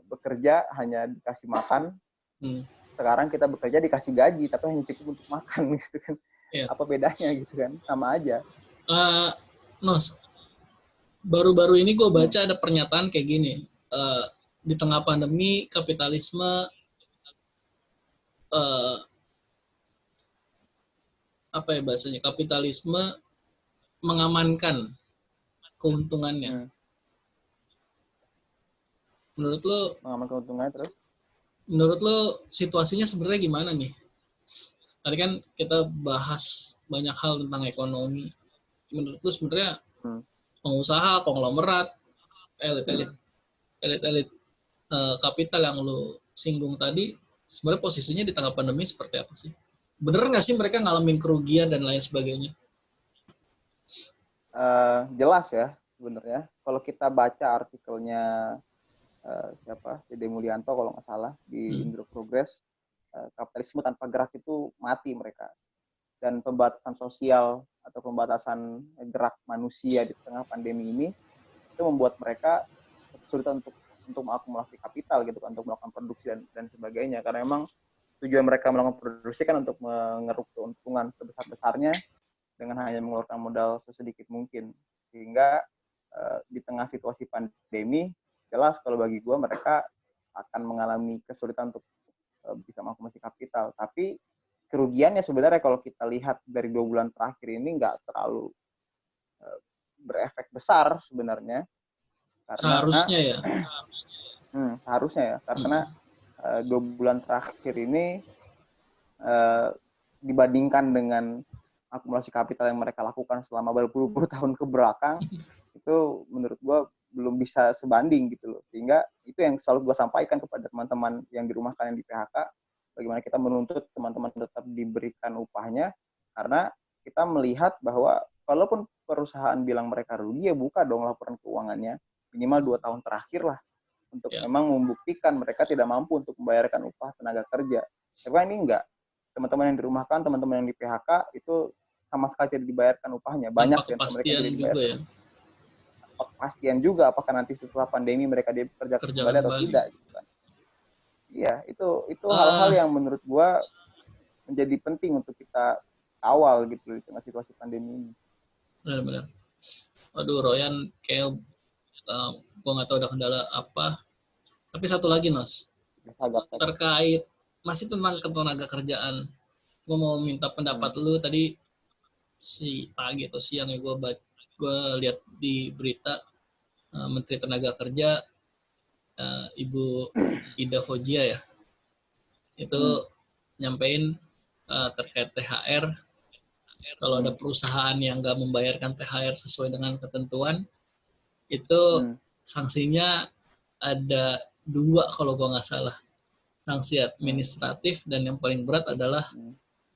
bekerja hanya dikasih makan, sekarang kita bekerja dikasih gaji tapi hanya cukup untuk makan gitu kan. Yeah. Apa bedanya gitu kan? Sama aja. Nos, baru-baru ini gue baca ada pernyataan kayak gini, di tengah pandemi kapitalisme apa ya bahasanya, kapitalisme mengamankan keuntungannya. Menurut lo mengamankan keuntungannya terus? Menurut lo situasinya sebenarnya gimana nih? Tadi kan kita bahas banyak hal tentang ekonomi. Menurut lo sebenarnya pengusaha, konglomerat, elit-elit kapital yang lo singgung tadi, sebenarnya posisinya di tengah pandemi seperti apa sih? Bener nggak sih mereka ngalamin kerugian dan lain sebagainya? Jelas ya sebenarnya. Kalau kita baca artikelnya Dede Mulyanto kalau nggak salah di Indo Progress, kapitalisme tanpa gerak itu mati mereka. Dan pembatasan sosial atau pembatasan gerak manusia di tengah pandemi ini itu membuat mereka kesulitan untuk mengakumulasi kapital gitu kan, untuk melakukan produksi dan sebagainya. Karena memang tujuan mereka melakukan produksi kan untuk mengeruk keuntungan sebesar-besarnya dengan hanya mengeluarkan modal sesedikit mungkin. Sehingga di tengah situasi pandemi, jelas kalau bagi gue mereka akan mengalami kesulitan untuk bisa mengakumulasi kapital. Tapi kerugiannya sebenarnya kalau kita lihat dari 2 bulan terakhir ini nggak terlalu berefek besar sebenarnya. Karena, seharusnya ya? Seharusnya ya. Karena 2 bulan terakhir ini dibandingkan dengan akumulasi kapital yang mereka lakukan selama berpuluh-puluh tahun ke belakang, itu menurut gue belum bisa sebanding gitu loh. Sehingga itu yang selalu gue sampaikan kepada teman-teman yang dirumahkan, yang di PHK, bagaimana kita menuntut teman-teman tetap diberikan upahnya, karena kita melihat bahwa walaupun perusahaan bilang mereka rugi, ya buka dong laporan keuangannya minimal 2 tahun terakhir lah, untuk memang membuktikan mereka tidak mampu untuk membayarkan upah tenaga kerja. Tapi ini enggak. Teman-teman yang dirumahkan, teman-teman yang di PHK itu sama sekali tidak dibayarkan upahnya. Banyak yang mereka tidak dibayarkan. Kepastian juga apakah nanti setelah pandemi mereka bekerja kembali atau tidak gitu kan. Iya, itu hal-hal yang menurut gua menjadi penting untuk kita kawal gitu di tengah situasi pandemi ini. Benar-benar. Aduh, Royan kayak gua nggak tahu ada kendala apa. Tapi satu lagi, Nos. Terkait masih tentang ketenaga kerjaan. Gua mau minta pendapat lu tadi pagi atau siang ya gue lihat di berita Menteri Tenaga Kerja Ibu Ida Fauzia ya itu nyampein terkait THR, kalau ada perusahaan yang nggak membayarkan THR sesuai dengan ketentuan itu sanksinya ada 2 kalau gue nggak salah, sanksi administratif dan yang paling berat adalah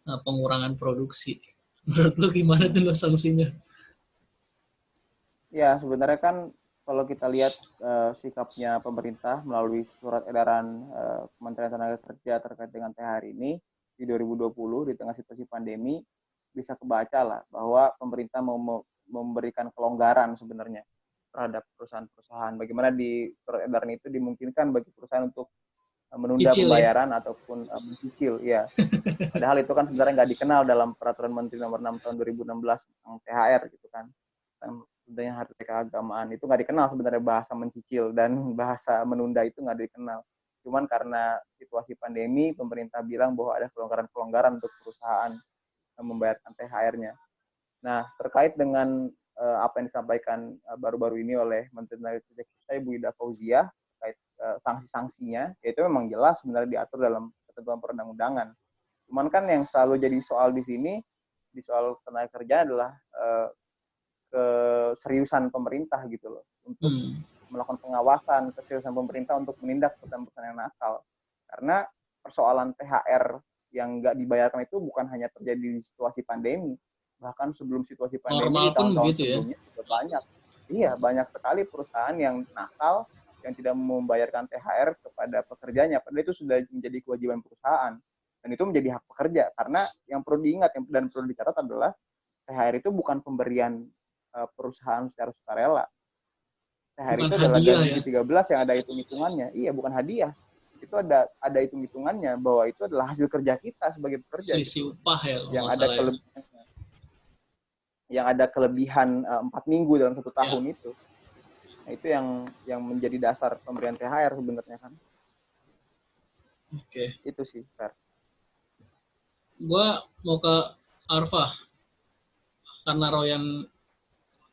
pengurangan produksi. Menurut lu gimana tuh sanksinya? Ya, sebenarnya kan kalau kita lihat sikapnya pemerintah melalui surat edaran Kementerian Tenaga Kerja terkait dengan THR ini di 2020 di tengah situasi pandemi, bisa kebaca lah bahwa pemerintah mau memberikan kelonggaran sebenarnya terhadap perusahaan-perusahaan. Bagaimana di surat edaran itu dimungkinkan bagi perusahaan untuk menunda Cicil ya. pembayaran ataupun mencicil, ya. Padahal itu kan sebenarnya nggak dikenal dalam Peraturan Menteri Nomor 6 Tahun 2016 tentang THR gitu kan. Sebenarnya hari keagamaan itu nggak dikenal sebenarnya bahasa mencicil dan bahasa menunda itu nggak dikenal. Cuman karena situasi pandemi, pemerintah bilang bahwa ada kelonggaran-kelonggaran untuk perusahaan membayarkan THR-nya. Nah, terkait dengan apa yang disampaikan baru-baru ini oleh Menteri Tenaga Kerja kita, Ibu Ida Fauzia, terkait sanksi-sanksinya, ya itu memang jelas sebenarnya diatur dalam ketentuan perundang-undangan. Cuman kan yang selalu jadi soal di sini, di soal tenaga kerja adalah keseriusan pemerintah gitu loh untuk melakukan pengawasan, keseriusan pemerintah untuk menindak perusahaan-perusahaan yang nakal. Karena persoalan THR yang nggak dibayarkan itu bukan hanya terjadi di situasi pandemi, bahkan sebelum situasi pandemi di Normal pun tahun-tahun begitu ya. sebelumnya juga banyak. Iya, banyak sekali perusahaan yang nakal yang tidak membayarkan THR kepada pekerjanya, padahal itu sudah menjadi kewajiban perusahaan. Dan itu menjadi hak pekerja, karena yang perlu diingat dan perlu dicatat adalah THR itu bukan pemberian perusahaan secara sukarela. THR Bukan itu adalah hadiah gaji ya. G13 yang ada hitung-hitungannya. Iya, bukan hadiah. Itu ada hitung-hitungannya bahwa itu adalah hasil kerja kita sebagai pekerja Selisih gitu. upah ya kalau Yang nggak ada salah ya. yang ada kelebihan 4 minggu dalam 1 Ya. tahun itu. Nah, itu yang menjadi dasar pemberian THR sebenarnya kan. Oke. Itu sih, Fer. Gua mau ke Arfa karena Royan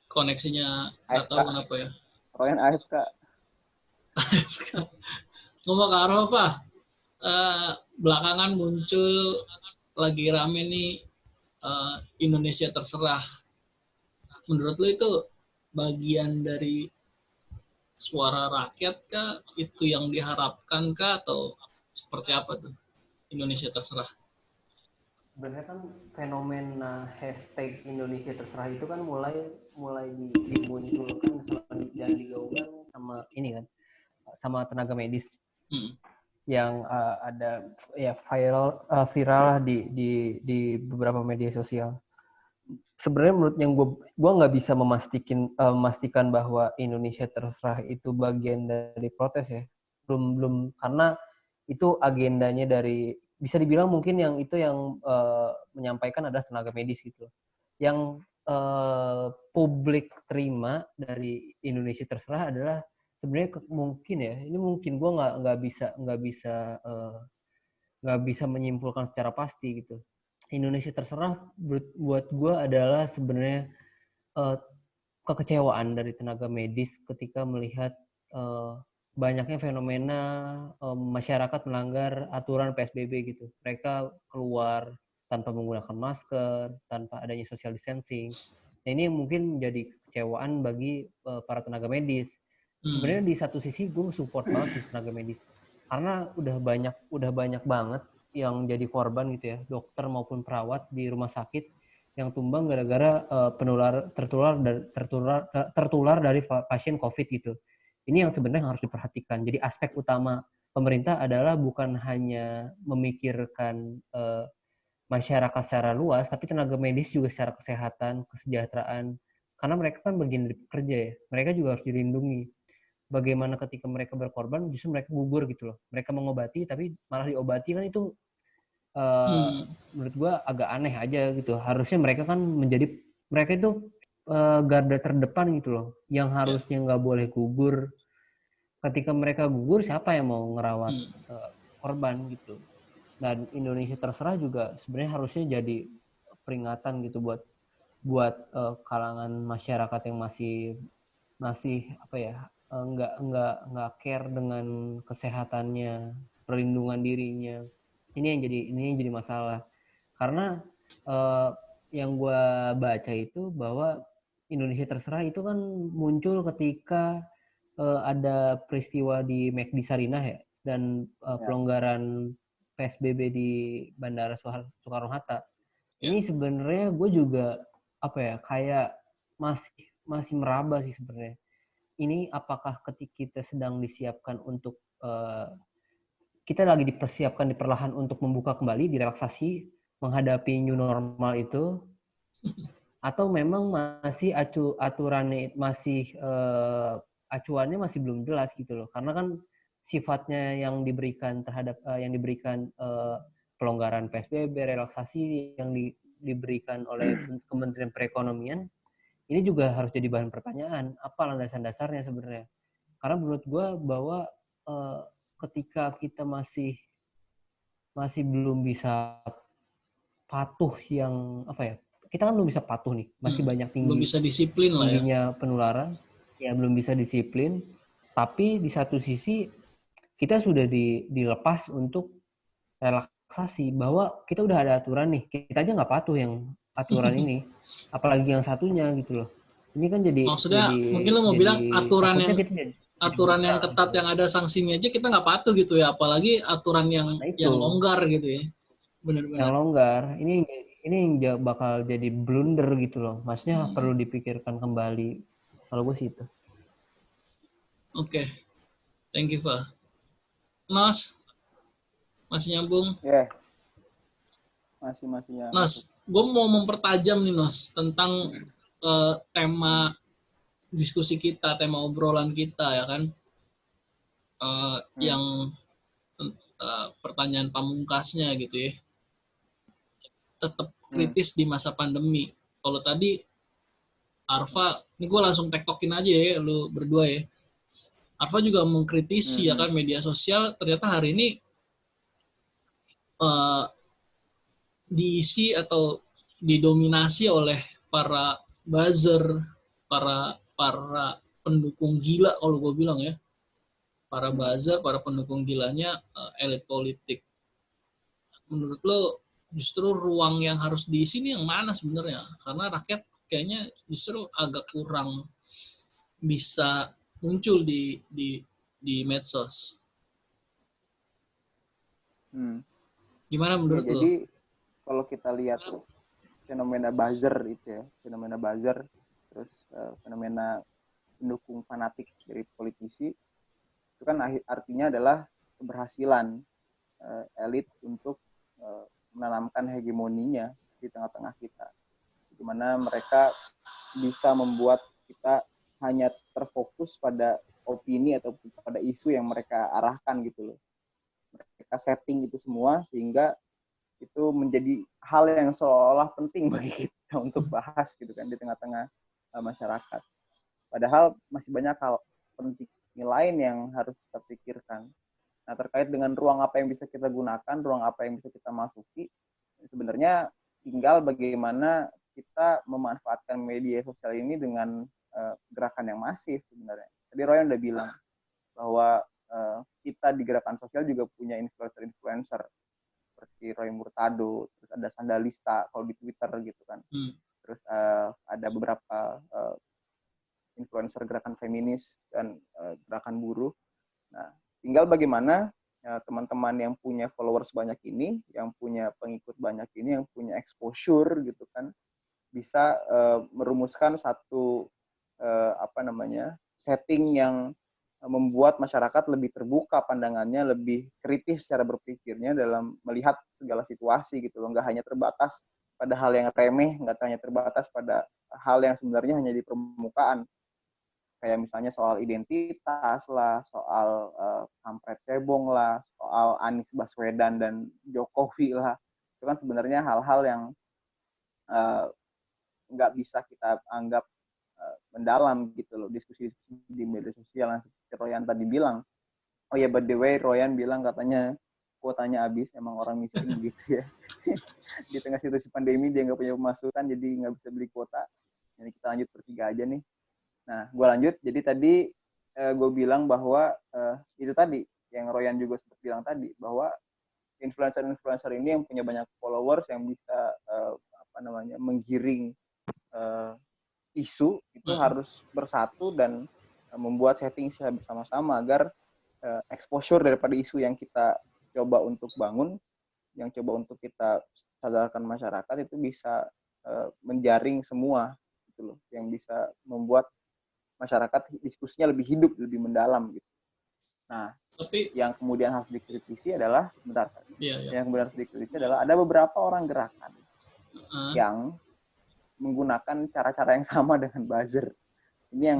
koneksinya nggak AFK, tahu kenapa ya. Royan AFK. Gua mau ke Arfa. Belakangan muncul lagi rame nih Indonesia terserah. Menurut lo itu bagian dari suara rakyat kah? Itu yang diharapkan kah? Atau seperti apa tuh Indonesia terserah? Sebenarnya kan fenomena hashtag Indonesia terserah itu kan mulai dimunculkan dan digaungkan sama ini kan, sama tenaga medis yang ada ya viral di beberapa media sosial. Sebenarnya menurut yang gue nggak bisa memastikan bahwa Indonesia terserah itu bagian dari protes ya, belum karena itu agendanya dari, bisa dibilang mungkin yang itu yang menyampaikan adalah tenaga medis gitu. Yang publik terima dari Indonesia terserah adalah sebenarnya mungkin ya, ini mungkin gue nggak bisa menyimpulkan secara pasti gitu. Indonesia terserah buat gue adalah sebenarnya kekecewaan dari tenaga medis ketika melihat banyaknya fenomena masyarakat melanggar aturan PSBB gitu. Mereka keluar tanpa menggunakan masker, tanpa adanya social distancing. Nah, ini mungkin menjadi kekecewaan bagi para tenaga medis. Sebenarnya di satu sisi gue support banget sih tenaga medis, karena udah banyak banget yang jadi korban gitu ya, dokter maupun perawat di rumah sakit yang tumbang gara-gara tertular dari pasien COVID gitu. Ini yang sebenarnya harus diperhatikan. Jadi aspek utama pemerintah adalah bukan hanya memikirkan masyarakat secara luas, tapi tenaga medis juga secara kesehatan, kesejahteraan. Karena mereka kan bagian dari pekerja ya. Mereka juga harus dilindungi. Bagaimana ketika mereka berkorban, justru mereka gugur gitu loh. Mereka mengobati, tapi malah diobati kan itu menurut gue agak aneh aja gitu. Harusnya mereka kan mereka itu garda terdepan gitu loh, yang harusnya nggak boleh gugur. Ketika mereka gugur, siapa yang mau ngerawat korban gitu. Dan Indonesia terserah juga sebenarnya harusnya jadi peringatan gitu buat kalangan masyarakat yang masih apa ya, nggak care dengan kesehatannya, perlindungan dirinya. Ini yang jadi masalah. Karena yang gue baca itu bahwa Indonesia terserah itu kan muncul ketika ada peristiwa di McD Sarinah ya, dan pelonggaran PSBB di Bandara Soekarno Hatta. Ini sebenarnya gue juga apa ya, kayak masih masih meraba sih sebenarnya. Ini apakah ketika kita sedang disiapkan untuk kita lagi dipersiapkan perlahan untuk membuka kembali, direlaksasi, menghadapi new normal itu, atau memang masih aturannya masih acuannya masih belum jelas gitu loh. Karena kan sifatnya yang diberikan terhadap yang diberikan pelonggaran PSBB, relaksasi yang diberikan oleh Kementerian Perekonomian, ini juga harus jadi bahan pertanyaan. Apa landasan dasarnya sebenarnya? Karena menurut gue bahwa ketika kita masih belum bisa patuh yang apa ya? Kita kan belum bisa patuh nih, masih banyak belum bisa disiplin lah ya. tingginya penularan, ya belum bisa disiplin. Tapi di satu sisi kita sudah dilepas untuk relaksasi, bahwa kita udah ada aturan nih, kita aja nggak patuh yang aturan ini, apalagi yang satunya gitu loh. Ini kan Maksudnya mungkin lo mau bilang aturan yang ketat yang ada sanksinya aja kita nggak patuh gitu ya, apalagi aturan yang longgar gitu ya. Benar-benar. Yang longgar, ini yang bakal jadi blunder gitu loh. Maksudnya perlu dipikirkan kembali. Kalau gue sih itu. Oke. Thank you, Pak. Mas, masih nyambung? Ya. Masih nyambung. Mas, gue mau mempertajam nih, Mas, tentang tema diskusi kita, tema obrolan kita, ya kan? Yang pertanyaan pamungkasnya gitu ya. Tetap kritis di masa pandemi. Kalau tadi Arfa, ini gue langsung tektokin aja ya, lu berdua ya. Arfa juga mengkritisi ya kan media sosial ternyata hari ini diisi atau didominasi oleh para buzzer, para pendukung gila kalau gue bilang ya. Para buzzer, para pendukung gilanya elit politik. Menurut lo justru ruang yang harus diisi ini yang mana sebenarnya? Karena rakyat kayaknya justru agak kurang bisa muncul di medsos. Gimana menurut lo? Jadi kalau kita lihat fenomena buzzer itu ya, fenomena buzzer, terus fenomena pendukung fanatik dari politisi, itu kan artinya adalah keberhasilan elit untuk menanamkan hegemoninya di tengah-tengah kita. Di mana mereka bisa membuat kita hanya terfokus pada opini atau pada isu yang mereka arahkan gitu loh. Mereka setting itu semua sehingga itu menjadi hal yang seolah penting bagi kita untuk bahas gitu kan di tengah-tengah masyarakat. Padahal masih banyak hal penting lain yang harus kita pikirkan. Nah, terkait dengan ruang apa yang bisa kita gunakan, ruang apa yang bisa kita masuki, sebenarnya tinggal bagaimana kita memanfaatkan media sosial ini dengan gerakan yang masif sebenarnya. Tadi Royan udah bilang bahwa kita di gerakan sosial juga punya influencer-influencer seperti Roy Murtado, terus ada Sandalista kalau di Twitter gitu kan. Terus ada beberapa influencer gerakan feminis dan gerakan buruh. Nah, tinggal bagaimana teman-teman yang punya followers banyak ini, yang punya pengikut banyak ini, yang punya exposure gitu kan, bisa merumuskan satu setting yang membuat masyarakat lebih terbuka pandangannya, lebih kritis cara berpikirnya dalam melihat segala situasi gitu loh. Nggak hanya terbatas pada hal yang remeh, nggak hanya terbatas pada hal yang sebenarnya hanya di permukaan. Kayak misalnya soal identitas lah, soal kampret cebong lah, soal Anies Baswedan dan Jokowi lah. Itu kan sebenarnya hal-hal yang nggak bisa kita anggap mendalam gitu loh, diskusi di media sosial yang seperti Royan tadi bilang. Oh ya, by the way, Royan bilang katanya kuotanya habis, emang orang miskin gitu ya. Di tengah situasi pandemi dia nggak punya pemasukan, jadi nggak bisa beli kuota. Jadi kita lanjut bertiga aja nih. Nah, gue lanjut. Jadi tadi gue bilang bahwa itu tadi yang Royan juga sempat bilang tadi, bahwa influencer-influencer ini yang punya banyak followers yang bisa menggiring isu itu harus bersatu dan membuat setting secara bersama-sama agar exposure daripada isu yang kita coba untuk bangun, yang coba untuk kita sadarkan masyarakat itu bisa menjaring semua gitu loh, yang bisa membuat masyarakat diskusinya lebih hidup, lebih mendalam gitu. Nah, Tapi yang kemudian harus dikritisi adalah, iya. yang kemudian harus dikritisi adalah ada beberapa orang gerakan yang menggunakan cara-cara yang sama dengan buzzer. Ini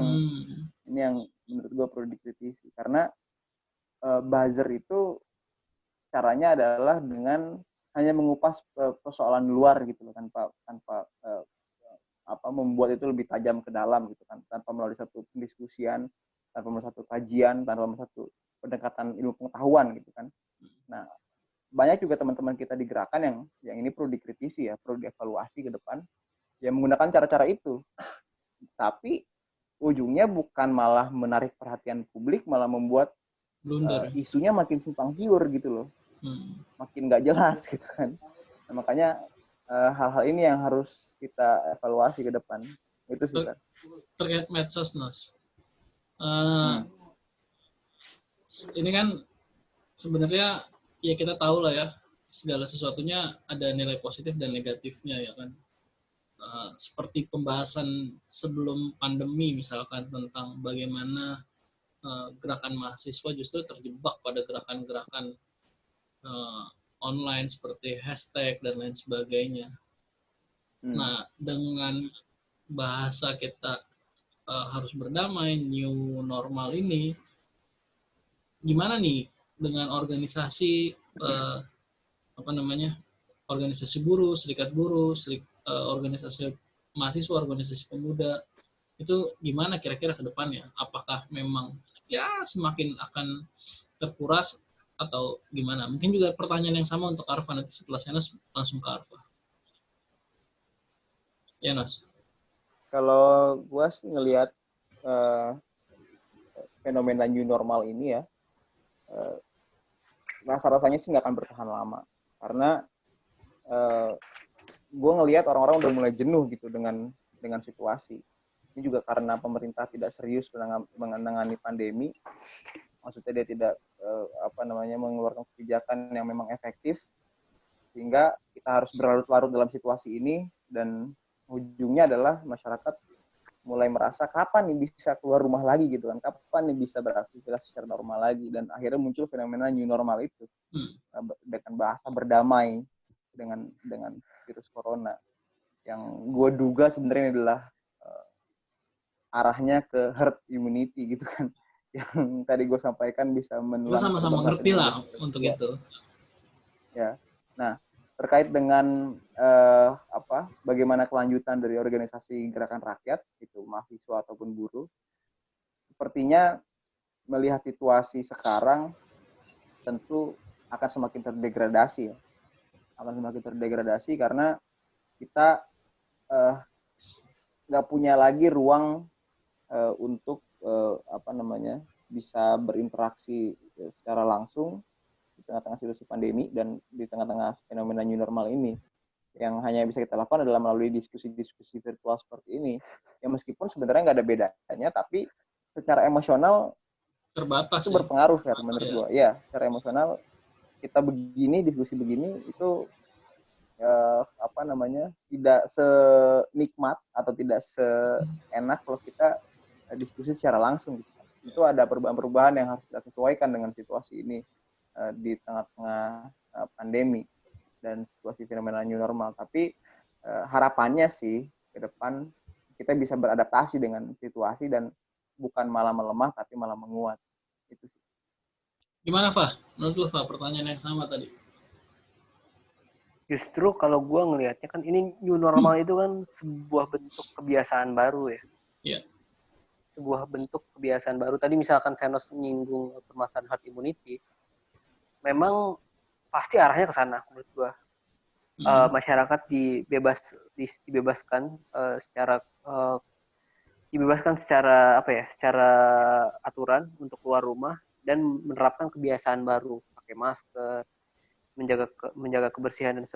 yang menurut gue perlu dikritisi, karena buzzer itu caranya adalah dengan hanya mengupas persoalan luar gitu loh, tanpa membuat itu lebih tajam ke dalam gitu kan, tanpa melalui satu pendiskusian, tanpa melalui satu kajian, tanpa melalui satu pendekatan ilmu pengetahuan gitu kan. Nah, banyak juga teman-teman kita di gerakan yang ini perlu dikritisi ya, perlu dievaluasi ke depan, yang menggunakan cara-cara itu. Tapi ujungnya bukan malah menarik perhatian publik, malah membuat isunya makin simpang siur gitu loh. Makin nggak jelas gitu kan. Nah, makanya hal-hal ini yang harus kita evaluasi ke depan. Itu sih, Kak. Terkait medsos, Nos. Ini kan sebenarnya ya kita tahu lah ya, segala sesuatunya ada nilai positif dan negatifnya ya kan. Seperti pembahasan sebelum pandemi misalkan tentang bagaimana gerakan mahasiswa justru terjebak pada gerakan-gerakan online seperti hashtag dan lain sebagainya. Nah, dengan bahasa kita harus berdamai, new normal ini, gimana nih dengan organisasi organisasi buruh, serikat buruh, organisasi mahasiswa, organisasi pemuda, itu gimana kira-kira ke depannya? Apakah memang ya semakin akan terkuras atau gimana? Mungkin juga pertanyaan yang sama untuk Arfa, nanti setelah saya langsung ke Arfa. Ya, Nos. Kalau gue sih ngelihat fenomena new normal ini ya, rasa-rasanya sih nggak akan bertahan lama. Karena gue ngelihat orang-orang udah mulai jenuh gitu dengan situasi. Ini juga karena pemerintah tidak serius menangani pandemi. Maksudnya dia tidak mengeluarkan kebijakan yang memang efektif, sehingga kita harus berlarut-larut dalam situasi ini, dan ujungnya adalah masyarakat mulai merasa kapan nih bisa keluar rumah lagi gitu kan, kapan nih bisa beraktivitas secara normal lagi, dan akhirnya muncul fenomena new normal itu dengan bahasa berdamai dengan virus corona, yang gue duga sebenarnya adalah arahnya ke herd immunity gitu kan, yang tadi gue sampaikan bisa menular. Kita sama-sama ngerti lah untuk itu. Ya, nah terkait dengan bagaimana kelanjutan dari organisasi gerakan rakyat itu mahasiswa ataupun buruh, sepertinya melihat situasi sekarang tentu akan semakin terdegradasi ya. Akan semakin terdegradasi karena kita nggak punya lagi ruang untuk bisa berinteraksi secara langsung di tengah-tengah situasi pandemi dan di tengah-tengah fenomena new normal ini. Yang hanya bisa kita lakukan adalah melalui diskusi-diskusi virtual seperti ini. Yang meskipun sebenarnya nggak ada bedanya, tapi secara emosional terbatas itu berpengaruh ya menurut gue. Ya, secara emosional kita begini, diskusi begini itu tidak senikmat atau tidak seenak kalau kita diskusi secara langsung gitu. Itu ada perubahan-perubahan yang harus kita sesuaikan dengan situasi ini di tengah-tengah pandemi dan situasi fenomena new normal. Tapi harapannya sih ke depan kita bisa beradaptasi dengan situasi dan bukan malah melemah tapi malah menguat. Itu sih. Gimana, Fah? Menurut lu, Fah, pertanyaan yang sama tadi? Justru kalau gue ngelihatnya kan ini new normal itu kan sebuah bentuk kebiasaan baru ya. Iya. Sebuah bentuk kebiasaan baru. Tadi misalkan Senos menyinggung permasalahan herd immunity, memang pasti arahnya ke sana menurut gue. Masyarakat dibebaskan secara aturan untuk keluar rumah dan menerapkan kebiasaan baru, pakai masker, menjaga kebersihan dan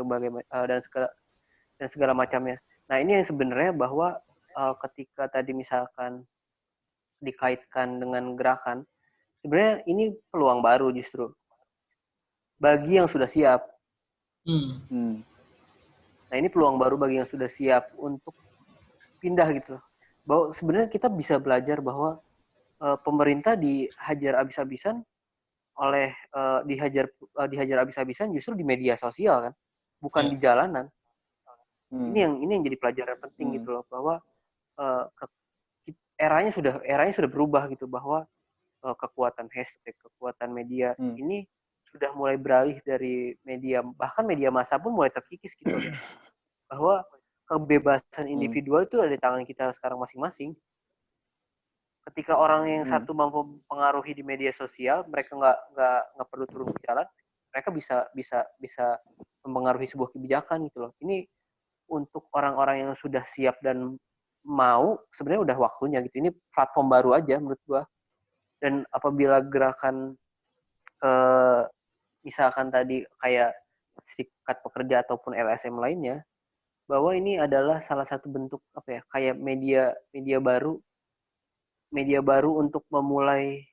segala macamnya. Nah, ini yang sebenarnya bahwa ketika tadi misalkan dikaitkan dengan gerakan, sebenarnya ini peluang baru justru bagi yang sudah siap. Nah, ini peluang baru bagi yang sudah siap untuk pindah gitu loh. Bahwa sebenarnya kita bisa belajar bahwa pemerintah dihajar habis-habisan oleh dihajar habis-habisan justru di media sosial kan, bukan di jalanan. Ini yang jadi pelajaran penting gitu loh, bahwa eranya sudah berubah gitu, bahwa kekuatan hashtag, kekuatan media ini sudah mulai beralih dari media, bahkan media massa pun mulai terkikis gitu, bahwa kebebasan individual itu ada di tangan kita sekarang masing-masing. Ketika orang yang satu mampu mempengaruhi di media sosial, mereka nggak perlu turun ke jalan, mereka bisa mempengaruhi sebuah kebijakan gitu loh. Ini untuk orang-orang yang sudah siap dan mau, sebenarnya udah waktunya gitu. Ini platform baru aja menurut gua. Dan apabila gerakan misalkan tadi kayak Serikat Pekerja ataupun LSM lainnya, bahwa ini adalah salah satu bentuk kayak media baru untuk memulai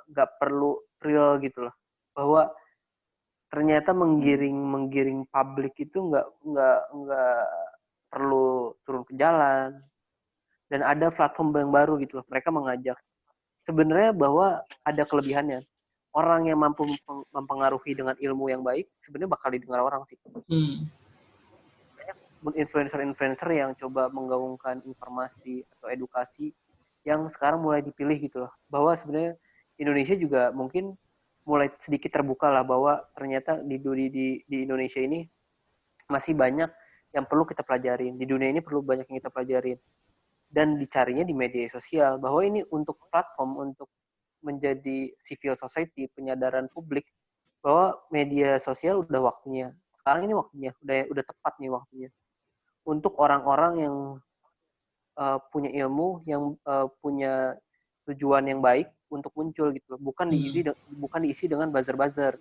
nggak perlu real gitu loh, bahwa ternyata menggiring publik itu nggak perlu turun ke jalan, dan ada platform yang baru gitu loh, mereka mengajak sebenarnya bahwa ada kelebihannya. Orang yang mampu mempengaruhi dengan ilmu yang baik sebenarnya bakal didengar orang sih. Banyak influencer yang coba menggaungkan informasi atau edukasi yang sekarang mulai dipilih gitu loh, bahwa sebenarnya Indonesia juga mungkin mulai sedikit terbuka lah, bahwa ternyata di Indonesia ini masih banyak yang perlu kita pelajarin, di dunia ini perlu banyak yang kita pelajarin, dan dicarinya di media sosial, bahwa ini untuk platform untuk menjadi civil society, penyadaran publik bahwa media sosial udah waktunya, sekarang ini waktunya, udah tepat nih waktunya untuk orang-orang yang punya ilmu, yang punya tujuan yang baik untuk muncul gitu, bukan diisi dengan buzzer.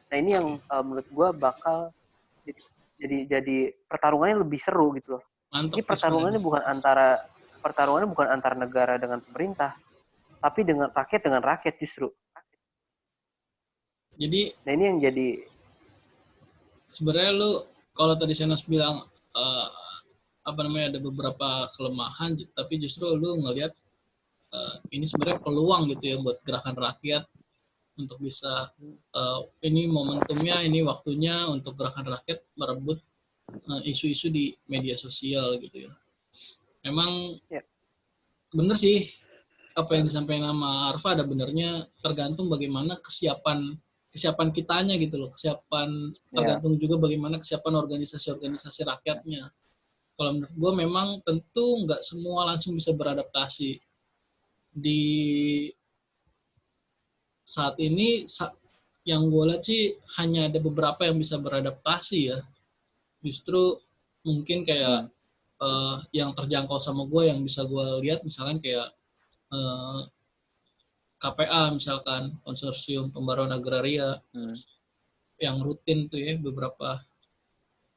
Nah ini yang menurut gue bakal jadi pertarungannya lebih seru gitu loh. Mantap, ini pertarungannya bukan antara negara dengan pemerintah, tapi dengan rakyat justru. Jadi, nah ini yang jadi sebenarnya lu kalau tadi Senos bilang ada beberapa kelemahan, tapi justru lu ngelihat ini sebenarnya peluang gitu ya buat gerakan rakyat untuk bisa ini momentumnya, ini waktunya untuk gerakan rakyat merebut isu-isu di media sosial gitu ya. Memang bener sih apa yang disampaikan sama Arfa, ada benernya, tergantung bagaimana kesiapan kitanya gitu loh, tergantung juga bagaimana kesiapan organisasi rakyatnya. Kalau menurut gue memang tentu nggak semua langsung bisa beradaptasi. Di saat ini yang gue lihat sih hanya ada beberapa yang bisa beradaptasi ya. Justru mungkin kayak yang terjangkau sama gue, yang bisa gue lihat misalkan kayak KPA misalkan, Konsorsium Pembaruan Agraria, yang rutin tuh ya beberapa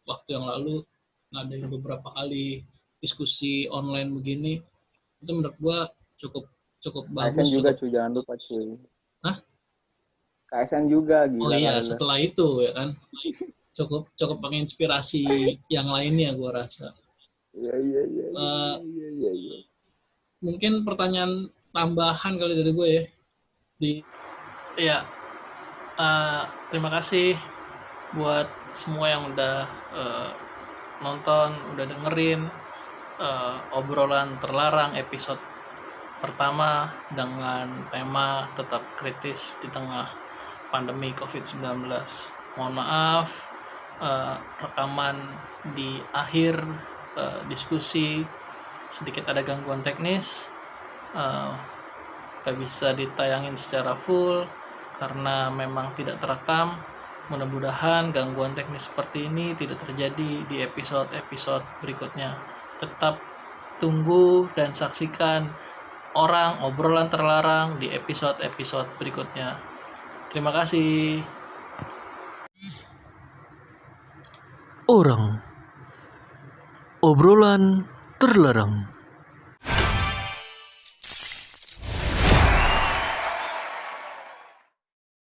waktu yang lalu ngadain beberapa kali diskusi online begini, itu menurut gua cukup bagus. KSN juga cuy, jangan lupa cuy. Hah? KSN juga, gila. Oh iya, setelah itu ya kan, cukup menginspirasi yang lainnya gua rasa. Iya. Mungkin pertanyaan tambahan kali dari gue ya. Terima kasih buat semua yang udah nonton, udah dengerin obrolan terlarang episode pertama dengan tema tetap kritis di tengah pandemi COVID-19. Mohon maaf rekaman di akhir diskusi sedikit ada gangguan teknis, gak bisa ditayangin secara full karena memang tidak terekam. Mudah-mudahan gangguan teknis seperti ini tidak terjadi di episode-episode berikutnya. Tetap tunggu dan saksikan obrolan terlarang di episode-episode berikutnya. Terima kasih. Obrolan terlarang.